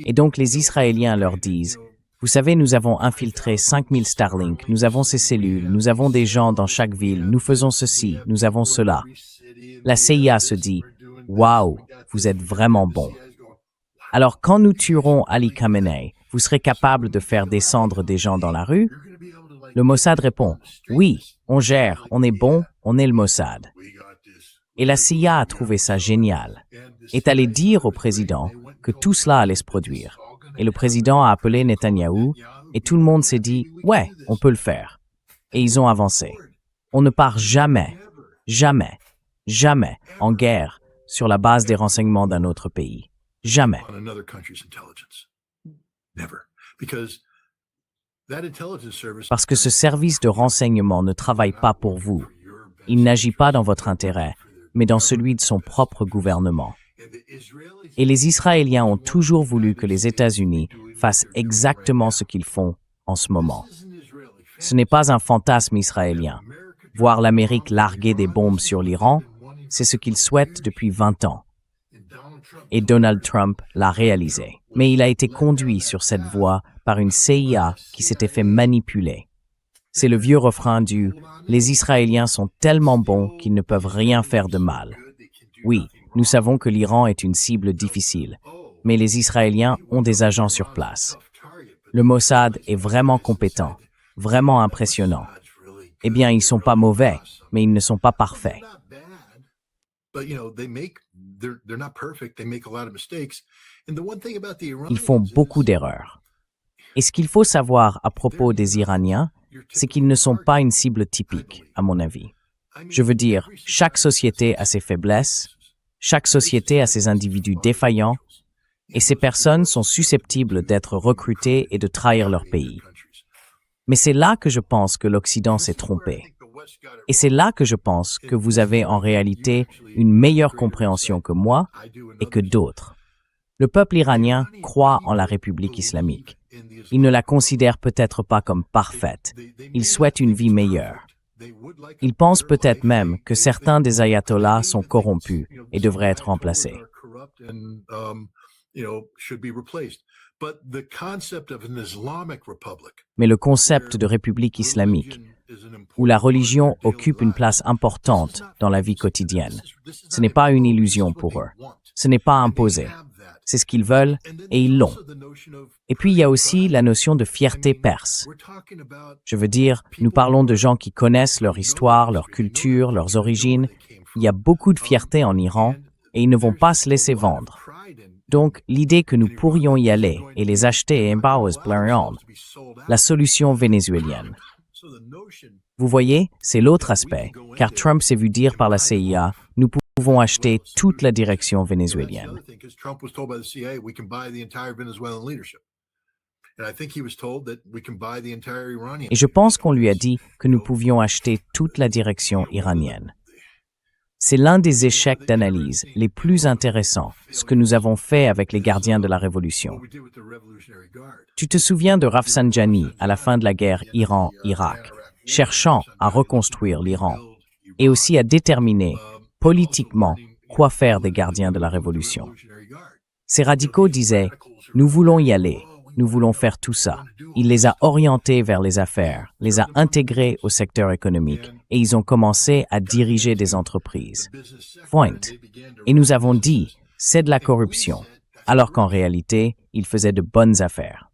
Et donc les Israéliens leur disent, vous savez, nous avons infiltré 5000 Starlink, nous avons ces cellules, nous avons des gens dans chaque ville, nous faisons ceci, nous avons cela. La CIA se dit, waouh, vous êtes vraiment bons. Alors quand nous tuerons Ali Khamenei, vous serez capable de faire descendre des gens dans la rue? Le Mossad répond, oui, on gère, on est bon, on est le Mossad. Et la CIA a trouvé ça génial, est allé dire au président que tout cela allait se produire. Et le président a appelé Netanyahou et tout le monde s'est dit « Ouais, on peut le faire ». Et ils ont avancé. On ne part jamais, jamais, jamais en guerre sur la base des renseignements d'un autre pays. Jamais. Parce que ce service de renseignement ne travaille pas pour vous. Il n'agit pas dans votre intérêt, mais dans celui de son propre gouvernement. Et les Israéliens ont toujours voulu que les États-Unis fassent exactement ce qu'ils font en ce moment. Ce n'est pas un fantasme israélien. Voir l'Amérique larguer des bombes sur l'Iran, c'est ce qu'ils souhaitent depuis 20 ans. Et Donald Trump l'a réalisé. Mais il a été conduit sur cette voie par une CIA qui s'était fait manipuler. C'est le vieux refrain du « Les Israéliens sont tellement bons qu'ils ne peuvent rien faire de mal ». Oui, nous savons que l'Iran est une cible difficile, mais les Israéliens ont des agents sur place. Le Mossad est vraiment compétent, vraiment impressionnant. Eh bien, ils ne sont pas mauvais, mais ils ne sont pas parfaits. Ils font beaucoup d'erreurs. Et ce qu'il faut savoir à propos des Iraniens, c'est qu'ils ne sont pas une cible typique, à mon avis. Je veux dire, chaque société a ses faiblesses, chaque société a ses individus défaillants, et ces personnes sont susceptibles d'être recrutées et de trahir leur pays. Mais c'est là que je pense que l'Occident s'est trompé. Et c'est là que je pense que vous avez en réalité une meilleure compréhension que moi et que d'autres. Le peuple iranien croit en la République islamique. Il ne la considère peut-être pas comme parfaite. Il souhaite une vie meilleure. Il pense peut-être même que certains des ayatollahs sont corrompus et devraient être remplacés. Mais le concept de république islamique, où la religion occupe une place importante dans la vie quotidienne, ce n'est pas une illusion pour eux. Ce n'est pas imposé. C'est ce qu'ils veulent et ils l'ont. Et puis il y a aussi la notion de fierté perse. Je veux dire, nous parlons de gens qui connaissent leur histoire, leur culture, leurs origines. Il y a beaucoup de fierté en Iran et ils ne vont pas se laisser vendre. Donc, l'idée que nous pourrions y aller et les acheter la solution vénézuélienne. Vous voyez, c'est l'autre aspect, car Trump s'est vu dire par la CIA, nous pouvons acheter toute la direction vénézuélienne. Et je pense qu'on lui a dit que nous pouvions acheter toute la direction iranienne. C'est l'un des échecs d'analyse les plus intéressants, ce que nous avons fait avec les gardiens de la Révolution. Tu te souviens de Rafsanjani à la fin de la guerre Iran-Irak, cherchant à reconstruire l'Iran et aussi à déterminer politiquement quoi faire des gardiens de la Révolution. Ces radicaux disaient « Nous voulons y aller, nous voulons faire tout ça ». Il les a orientés vers les affaires, les a intégrés au secteur économique et ils ont commencé à diriger des entreprises. Point. Et nous avons dit « c'est de la corruption », alors qu'en réalité, ils faisaient de bonnes affaires.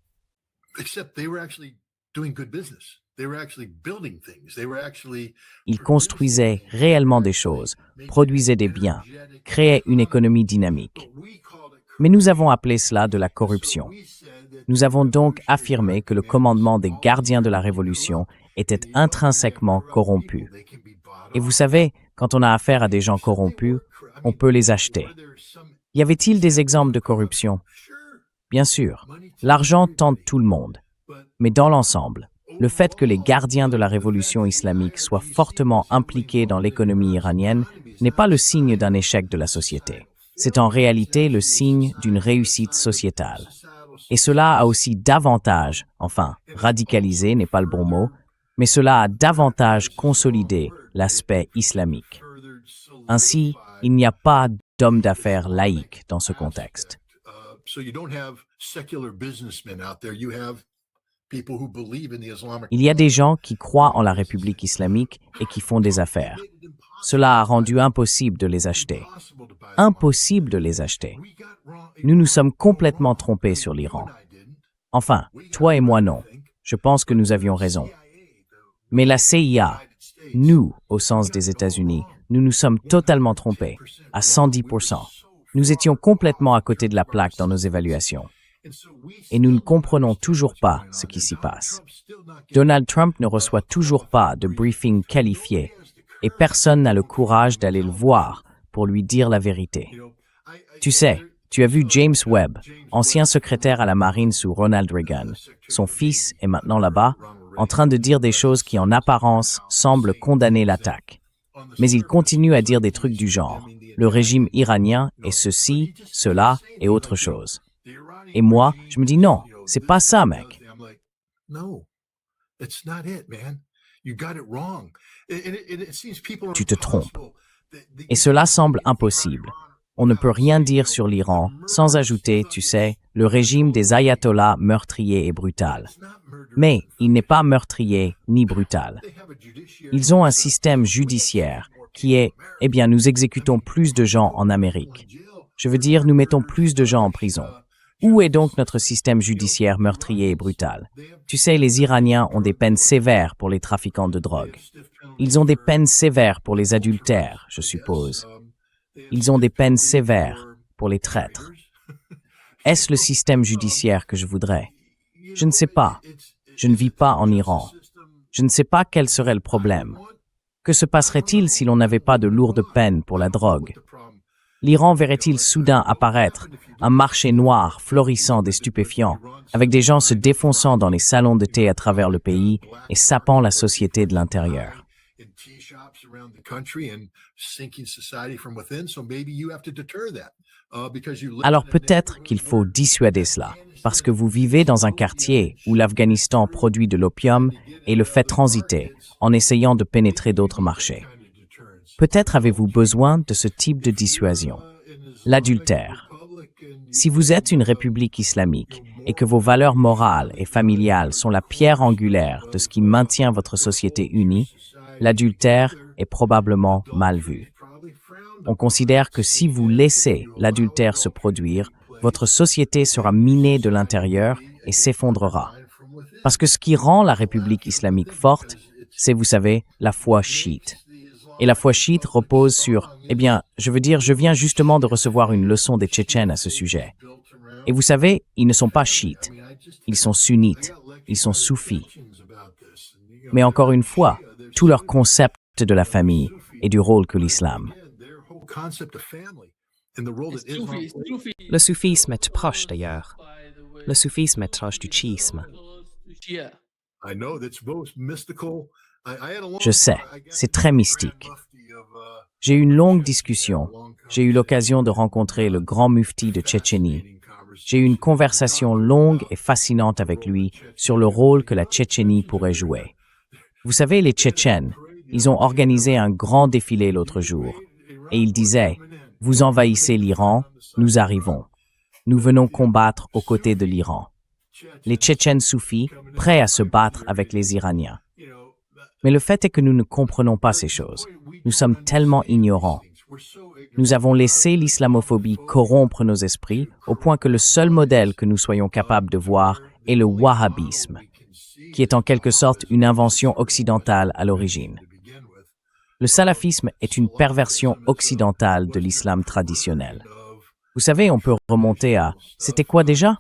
Ils construisaient réellement des choses, produisaient des biens, créaient une économie dynamique. Mais nous avons appelé cela de la corruption. Nous avons donc affirmé que le commandement des gardiens de la Révolution était intrinsèquement corrompu. Et vous savez, quand on a affaire à des gens corrompus, on peut les acheter. Y avait-il des exemples de corruption? Bien sûr, l'argent tente tout le monde. Mais dans l'ensemble, le fait que les gardiens de la Révolution islamique soient fortement impliqués dans l'économie iranienne n'est pas le signe d'un échec de la société. C'est en réalité le signe d'une réussite sociétale. Et cela a aussi davantage, enfin, radicalisé n'est pas le bon mot, mais cela a davantage consolidé l'aspect islamique. Ainsi, il n'y a pas d'homme d'affaires laïque dans ce contexte. Il y a des gens qui croient en la République islamique et qui font des affaires. Cela a rendu impossible de les acheter. Impossible de les acheter. Nous nous sommes complètement trompés sur l'Iran. Enfin, toi et moi non. Je pense que nous avions raison. Mais la CIA, nous, au sens des États-Unis, nous nous sommes totalement trompés, à 110%. Nous étions complètement à côté de la plaque dans nos évaluations. Et nous ne comprenons toujours pas ce qui s'y passe. Donald Trump ne reçoit toujours pas de briefing qualifié et personne n'a le courage d'aller le voir pour lui dire la vérité. Tu sais, tu as vu James Webb, ancien secrétaire à la marine sous Ronald Reagan. Son fils est maintenant là-bas, en train de dire des choses qui en apparence semblent condamner l'attaque. Mais il continue à dire des trucs du genre. Le régime iranien est ceci, cela et autre chose. Et moi, je me dis non, c'est pas ça, mec. Tu te trompes. Et cela semble impossible. On ne peut rien dire sur l'Iran sans ajouter, tu sais, le régime des ayatollahs meurtrier et brutal. Mais il n'est pas meurtrier ni brutal. Ils ont un système judiciaire qui est, eh bien, nous exécutons plus de gens en Amérique. Je veux dire, nous mettons plus de gens en prison. Où est donc notre système judiciaire meurtrier et brutal? Tu sais, les Iraniens ont des peines sévères pour les trafiquants de drogue. Ils ont des peines sévères pour les adultères, je suppose. Ils ont des peines sévères pour les traîtres. Est-ce le système judiciaire que je voudrais? Je ne sais pas. Je ne vis pas en Iran. Je ne sais pas quel serait le problème. Que se passerait-il si l'on n'avait pas de lourdes peines pour la drogue? L'Iran verrait-il soudain apparaître un marché noir florissant des stupéfiants, avec des gens se défonçant dans les salons de thé à travers le pays et sapant la société de l'intérieur? around the country and sinking society from within. So maybe you have to deter that because you live Alors in a peut-être neighborhood qu'il faut where dissuader cela, parce que vous vivez dans un quartier où l'Afghanistan produit de l'opium et le fait transiter en essayant de pénétrer d'autres marchés. Peut-être avez-vous besoin de ce type de dissuasion. L'adultère. Si vous êtes une république islamique et que vos valeurs morales et familiales sont la pierre angulaire de ce qui maintient votre société unie, l'adultère est probablement mal vu. On considère que si vous laissez l'adultère se produire, votre société sera minée de l'intérieur et s'effondrera. Parce que ce qui rend la République islamique forte, c'est, vous savez, la foi chiite. Et la foi chiite repose sur, je viens justement de recevoir une leçon des Tchétchènes à ce sujet. Et vous savez, ils ne sont pas chiites, ils sont sunnites, ils sont soufis. Mais encore une fois, tout leur concept de la famille et du rôle que l'islam. Le soufisme est proche d'ailleurs. Le soufisme est proche du chiisme. Je sais, c'est très mystique. J'ai eu une longue discussion. J'ai eu l'occasion de rencontrer le grand mufti de Tchétchénie. J'ai eu une conversation longue et fascinante avec lui sur le rôle que la Tchétchénie pourrait jouer. Vous savez, les Tchétchènes, ils ont organisé un grand défilé l'autre jour. Et ils disaient, « Vous envahissez l'Iran, nous arrivons. Nous venons combattre aux côtés de l'Iran. » Les Tchétchènes soufis, prêts à se battre avec les Iraniens. Mais le fait est que nous ne comprenons pas ces choses. Nous sommes tellement ignorants. Nous avons laissé l'islamophobie corrompre nos esprits au point que le seul modèle que nous soyons capables de voir est le wahhabisme, qui est en quelque sorte une invention occidentale à l'origine. Le salafisme est une perversion occidentale de l'islam traditionnel. Vous savez, on peut remonter à... C'était quoi déjà?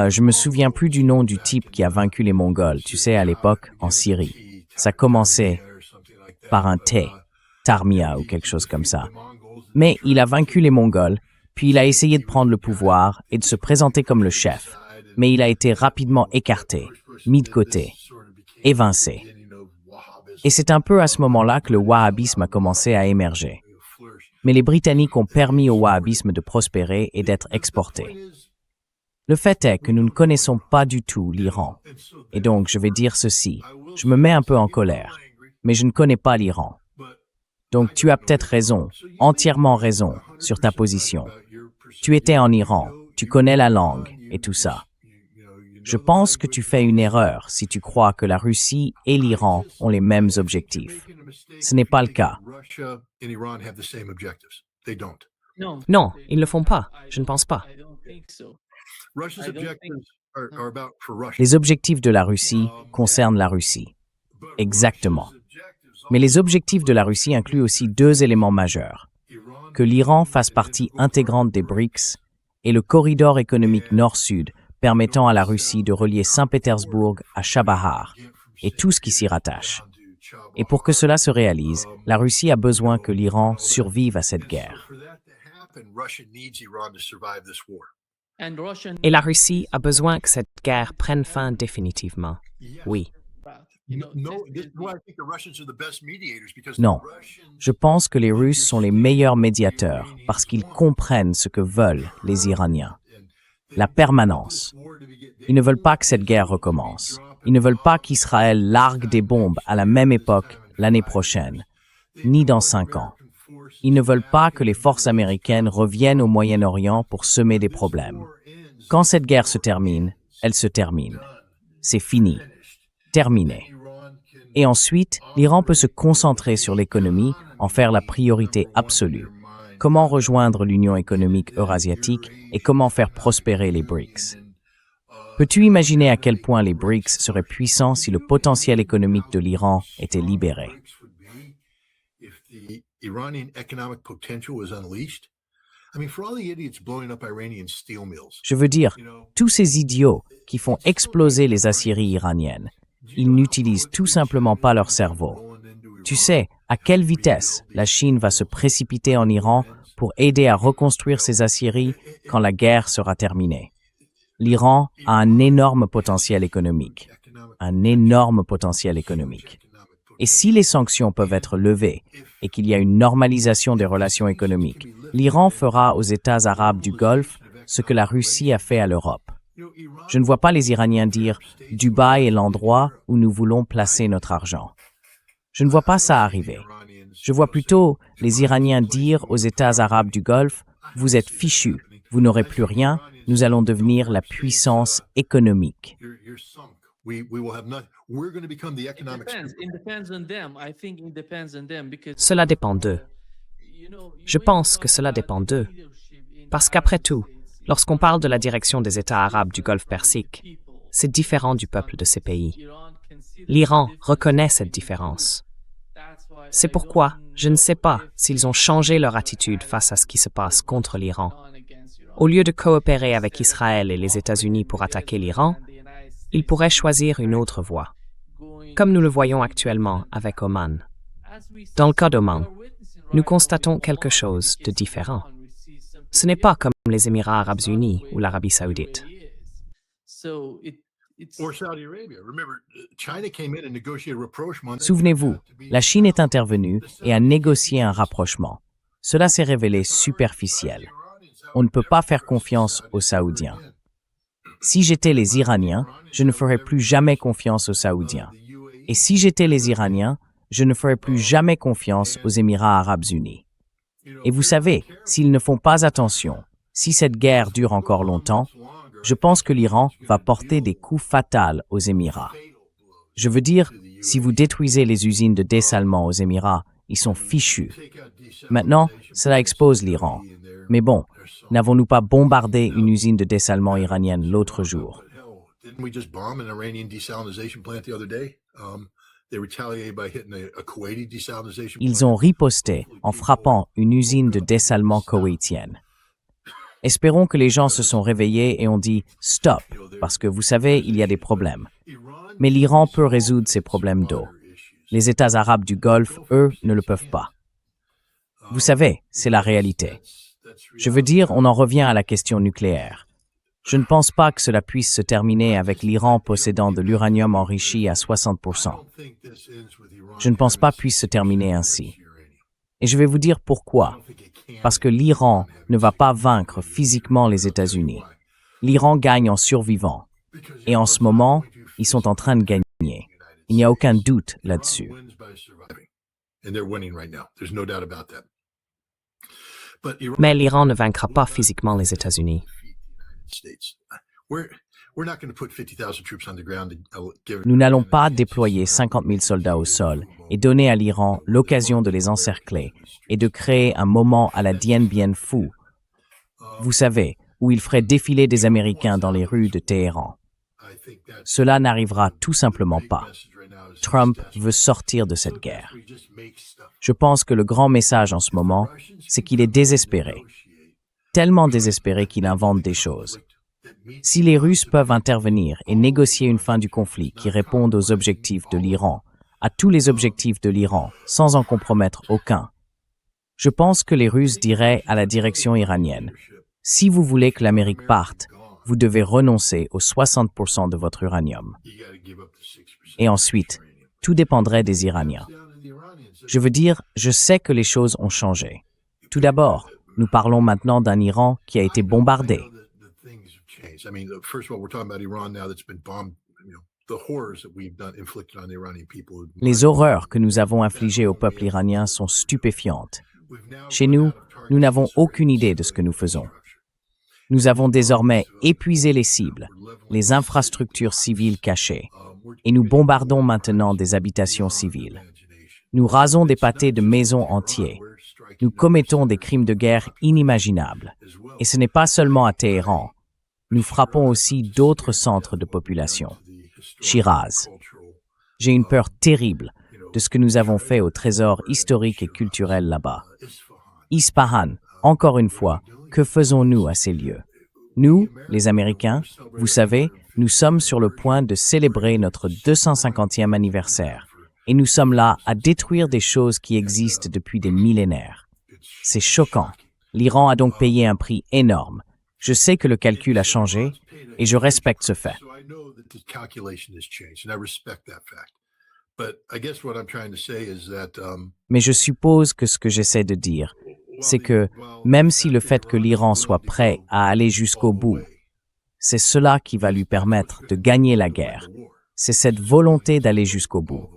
Je me souviens plus du nom du type qui a vaincu les Mongols, tu sais, à l'époque, en Syrie. Ça commençait par un T, Tarmia ou quelque chose comme ça. Mais il a vaincu les Mongols, puis il a essayé de prendre le pouvoir et de se présenter comme le chef. Mais il a été rapidement écarté, mis de côté, évincé. Et c'est un peu à ce moment-là que le wahhabisme a commencé à émerger. Mais les Britanniques ont permis au wahhabisme de prospérer et d'être exporté. Le fait est que nous ne connaissons pas du tout l'Iran. Et donc, je vais dire ceci, je me mets un peu en colère, mais je ne connais pas l'Iran. Donc, tu as peut-être raison, entièrement raison, sur ta position. Tu étais en Iran, tu connais la langue et tout ça. Je pense que tu fais une erreur si tu crois que la Russie et l'Iran ont les mêmes objectifs. Ce n'est pas le cas. Non, ils ne le font pas. Je ne pense pas. Les objectifs de la Russie concernent la Russie. Exactement. Mais les objectifs de la Russie incluent aussi deux éléments majeurs. Que l'Iran fasse partie intégrante des BRICS et le corridor économique nord-sud permettant à la Russie de relier Saint-Pétersbourg à Chabahar et tout ce qui s'y rattache. Et pour que cela se réalise, la Russie a besoin que l'Iran survive à cette guerre. Et la Russie a besoin que cette guerre prenne fin définitivement. Oui. Non, je pense que les Russes sont les meilleurs médiateurs parce qu'ils comprennent ce que veulent les Iraniens. La permanence. Ils ne veulent pas que cette guerre recommence. Ils ne veulent pas qu'Israël largue des bombes à la même époque l'année prochaine, ni dans 5 ans. Ils ne veulent pas que les forces américaines reviennent au Moyen-Orient pour semer des problèmes. Quand cette guerre se termine, elle se termine. C'est fini. Terminé. Et ensuite, l'Iran peut se concentrer sur l'économie, en faire la priorité absolue. Comment rejoindre l'Union économique eurasiatique et comment faire prospérer les BRICS. Peux-tu imaginer à quel point les BRICS seraient puissants si le potentiel économique de l'Iran était libéré? Je veux dire, tous ces idiots qui font exploser les aciéries iraniennes, ils n'utilisent tout simplement pas leur cerveau. Tu sais à quelle vitesse la Chine va se précipiter en Iran pour aider à reconstruire ses aciéries quand la guerre sera terminée. L'Iran a un énorme potentiel économique. Un énorme potentiel économique. Et si les sanctions peuvent être levées et qu'il y a une normalisation des relations économiques, l'Iran fera aux États arabes du Golfe ce que la Russie a fait à l'Europe. Je ne vois pas les Iraniens dire « Dubaï est l'endroit où nous voulons placer notre argent ». Je ne vois pas ça arriver. Je vois plutôt les Iraniens dire aux États arabes du Golfe « Vous êtes fichus, vous n'aurez plus rien, nous allons devenir la puissance économique ». Cela dépend d'eux. Je pense que cela dépend d'eux. Parce qu'après tout, lorsqu'on parle de la direction des États arabes du Golfe Persique, c'est différent du peuple de ces pays. L'Iran reconnaît cette différence. C'est pourquoi je ne sais pas s'ils ont changé leur attitude face à ce qui se passe contre l'Iran. Au lieu de coopérer avec Israël et les États-Unis pour attaquer l'Iran, ils pourraient choisir une autre voie, comme nous le voyons actuellement avec Oman. Dans le cas d'Oman, nous constatons quelque chose de différent. Ce n'est pas comme les Émirats arabes unis ou l'Arabie saoudite. Souvenez-vous, la Chine est intervenue et a négocié un rapprochement. Cela s'est révélé superficiel. On ne peut pas faire confiance aux Saoudiens. Si j'étais les Iraniens, je ne ferais plus jamais confiance aux Saoudiens. Et si j'étais les Iraniens, je ne ferais plus jamais confiance aux Émirats arabes unis. Et vous savez, s'ils ne font pas attention, si cette guerre dure encore longtemps, je pense que l'Iran va porter des coups fatals aux Émirats. Je veux dire, si vous détruisez les usines de dessalement aux Émirats, ils sont fichus. Maintenant, cela expose l'Iran. Mais bon, n'avons-nous pas bombardé une usine de dessalement iranienne l'autre jour? Ils ont riposté en frappant une usine de dessalement koweïtienne. Espérons que les gens se sont réveillés et ont dit « Stop », parce que vous savez, il y a des problèmes. Mais l'Iran peut résoudre ces problèmes d'eau. Les États arabes du Golfe, eux, ne le peuvent pas. Vous savez, c'est la réalité. Je veux dire, on en revient à la question nucléaire. Je ne pense pas que cela puisse se terminer avec l'Iran possédant de l'uranium enrichi à 60%. Je ne pense pas puisse se terminer ainsi. Et je vais vous dire pourquoi. Parce que l'Iran ne va pas vaincre physiquement les États-Unis. L'Iran gagne en survivant. Et en ce moment, ils sont en train de gagner. Il n'y a aucun doute là-dessus. Mais l'Iran ne vaincra pas physiquement les États-Unis. Nous n'allons pas déployer 50 000 soldats au sol et donner à l'Iran l'occasion de les encercler et de créer un moment à la Dien Bien Phu, vous savez, où il ferait défiler des Américains dans les rues de Téhéran. Cela n'arrivera tout simplement pas. Trump veut sortir de cette guerre. Je pense que le grand message en ce moment, c'est qu'il est désespéré. Tellement désespéré qu'il invente des choses. Si les Russes peuvent intervenir et négocier une fin du conflit qui réponde aux objectifs de l'Iran, à tous les objectifs de l'Iran, sans en compromettre aucun, je pense que les Russes diraient à la direction iranienne, « Si vous voulez que l'Amérique parte, vous devez renoncer aux 60% de votre uranium. » Et ensuite, tout dépendrait des Iraniens. Je veux dire, je sais que les choses ont changé. Tout d'abord, nous parlons maintenant d'un Iran qui a été bombardé. Les horreurs que nous avons infligées au peuple iranien sont stupéfiantes. Chez nous, nous n'avons aucune idée de ce que nous faisons. Nous avons désormais épuisé les cibles, les infrastructures civiles cachées, et nous bombardons maintenant des habitations civiles. Nous rasons des pâtés de maisons entières. Nous commettons des crimes de guerre inimaginables. Et ce n'est pas seulement à Téhéran. Nous frappons aussi d'autres centres de population. Shiraz. J'ai une peur terrible de ce que nous avons fait au trésor historique et culturel là-bas. Ispahan, encore une fois, que faisons-nous à ces lieux? Nous, les Américains, vous savez, nous sommes sur le point de célébrer notre 250e anniversaire. Et nous sommes là à détruire des choses qui existent depuis des millénaires. C'est choquant. L'Iran a donc payé un prix énorme. Je sais que le calcul a changé, Et je respecte ce fait. So I know that the calculation has changed, and I respect that fact. But I guess what I'm trying to say is that Mais je suppose que ce que j'essaie de dire, c'est que même si le fait que l'Iran soit prêt à aller jusqu'au bout, c'est cela qui va lui permettre de gagner la guerre. C'est cette volonté d'aller jusqu'au bout.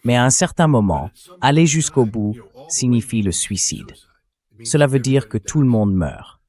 Mais à un certain moment, aller jusqu'au bout signifie le suicide. Cela veut dire que tout le monde meurt.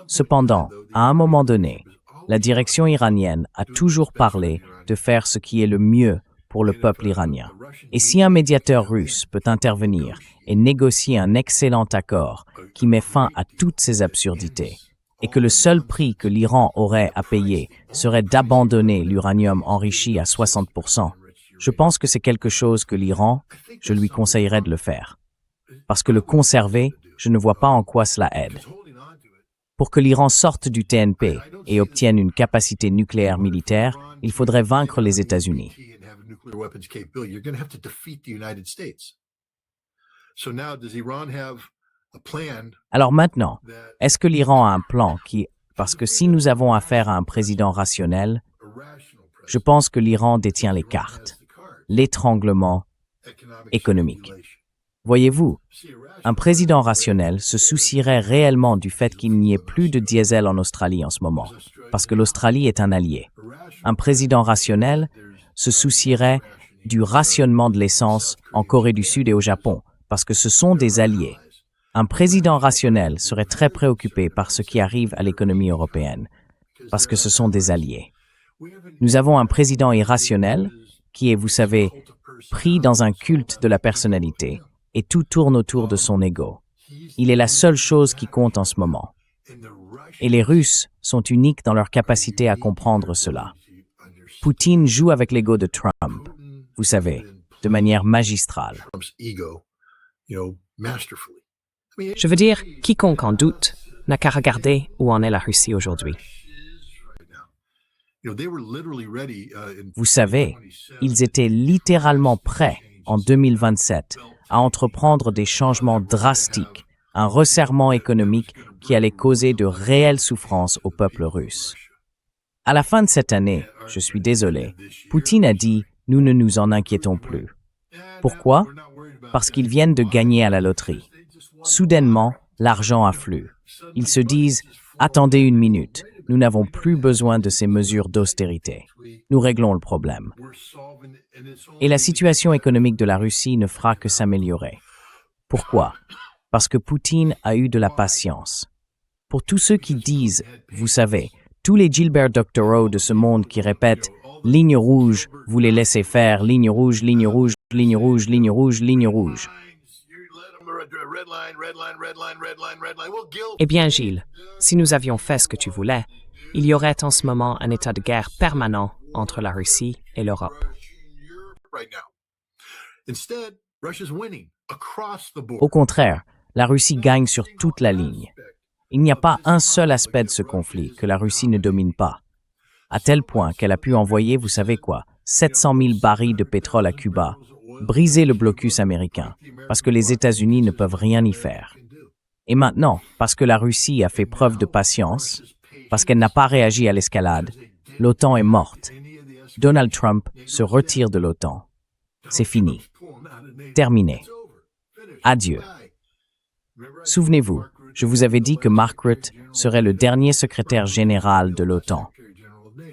Cependant, à un moment donné, la direction iranienne a toujours parlé de faire ce qui est le mieux pour le peuple iranien. Et si un médiateur russe peut intervenir et négocier un excellent accord qui met fin à toutes ces absurdités, et que le seul prix que l'Iran aurait à payer serait d'abandonner l'uranium enrichi à 60%, je pense que c'est quelque chose que l'Iran, je lui conseillerais de le faire. Parce que le conserver, je ne vois pas en quoi cela aide. Pour que l'Iran sorte du TNP et obtienne une capacité nucléaire militaire, il faudrait vaincre les États-Unis. Alors maintenant, est-ce que l'Iran a un plan qui... Parce que si nous avons affaire à un président rationnel, je pense que l'Iran détient les cartes. L'étranglement économique. Voyez-vous, un président rationnel se soucierait réellement du fait qu'il n'y ait plus de diesel en Australie en ce moment, parce que l'Australie est un allié. Un président rationnel se soucierait du rationnement de l'essence en Corée du Sud et au Japon, parce que ce sont des alliés. Un président rationnel serait très préoccupé par ce qui arrive à l'économie européenne, parce que ce sont des alliés. Nous avons un président irrationnel qui est, vous savez, pris dans un culte de la personnalité, et tout tourne autour de son ego. Il est la seule chose qui compte en ce moment. Et les Russes sont uniques dans leur capacité à comprendre cela. Poutine joue avec l'ego de Trump, vous savez, de manière magistrale. Je veux dire, quiconque en doute n'a qu'à regarder où en est la Russie aujourd'hui. Vous savez, ils étaient littéralement prêts en 2027 à entreprendre des changements drastiques, un resserrement économique qui allait causer de réelles souffrances au peuple russe. À la fin de cette année, je suis désolé, Poutine a dit « Nous ne nous en inquiétons plus ». Pourquoi? Parce qu'ils viennent de gagner à la loterie. Soudainement, l'argent afflue. Ils se disent « Attendez une minute, nous n'avons plus besoin de ces mesures d'austérité. Nous réglons le problème. » Et la situation économique de la Russie ne fera que s'améliorer. Pourquoi? Parce que Poutine a eu de la patience. Pour tous ceux qui disent, vous savez, tous les Gilbert Doctorow de ce monde qui répètent « Ligne rouge, vous les laissez faire, ligne rouge, ligne rouge, ligne rouge, ligne rouge, ligne rouge. » Eh bien, Gilles, si nous avions fait ce que tu voulais, il y aurait en ce moment un état de guerre permanent entre la Russie et l'Europe. Au contraire, la Russie gagne sur toute la ligne. Il n'y a pas un seul aspect de ce conflit que la Russie ne domine pas. À tel point qu'elle a pu envoyer, vous savez quoi, 700 000 barils de pétrole à Cuba, briser le blocus américain, parce que les États-Unis ne peuvent rien y faire. Et maintenant, parce que la Russie a fait preuve de patience, parce qu'elle n'a pas réagi à l'escalade, l'OTAN est morte. Donald Trump se retire de l'OTAN. C'est fini. Terminé. Adieu. Souvenez-vous, je vous avais dit que Mark Rutte serait le dernier secrétaire général de l'OTAN.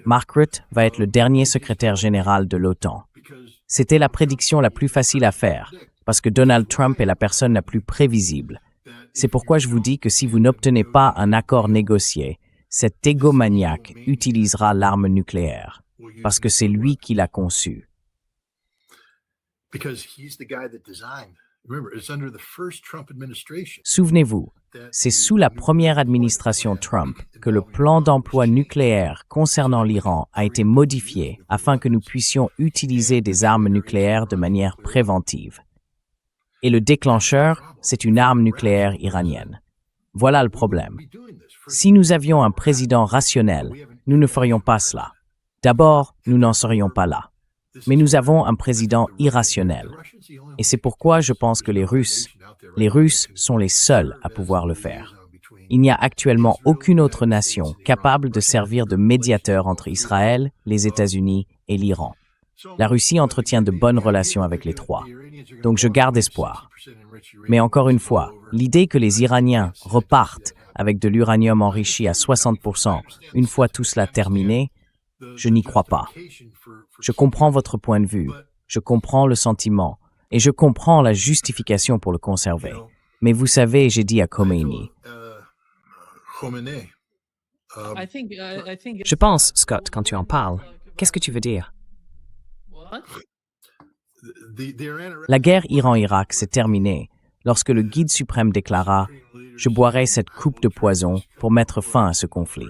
Mark Rutte va être le dernier secrétaire général de l'OTAN. C'était la prédiction la plus facile à faire, parce que Donald Trump est la personne la plus prévisible. C'est pourquoi je vous dis que si vous n'obtenez pas un accord négocié, cet égomaniaque utilisera l'arme nucléaire, parce que c'est lui qui l'a conçue. Souvenez-vous, c'est sous la première administration Trump que le plan d'emploi nucléaire concernant l'Iran a été modifié afin que nous puissions utiliser des armes nucléaires de manière préventive. Et le déclencheur, c'est une arme nucléaire iranienne. Voilà le problème. Si nous avions un président rationnel, nous ne ferions pas cela. D'abord, nous n'en serions pas là. Mais nous avons un président irrationnel. Et c'est pourquoi je pense que les Russes sont les seuls à pouvoir le faire. Il n'y a actuellement aucune autre nation capable de servir de médiateur entre Israël, les États-Unis et l'Iran. La Russie entretient de bonnes relations avec les trois. Donc je garde espoir. Mais encore une fois, l'idée que les Iraniens repartent avec de l'uranium enrichi à 60% une fois tout cela terminé, je n'y crois pas. Je comprends votre point de vue, je comprends le sentiment, et je comprends la justification pour le conserver. Mais vous savez, j'ai dit à Khomeini, Je pense, Scott, quand tu en parles, qu'est-ce que tu veux dire? la guerre Iran-Irak s'est terminée lorsque le guide suprême déclara « Je boirai cette coupe de poison pour mettre fin à ce conflit ».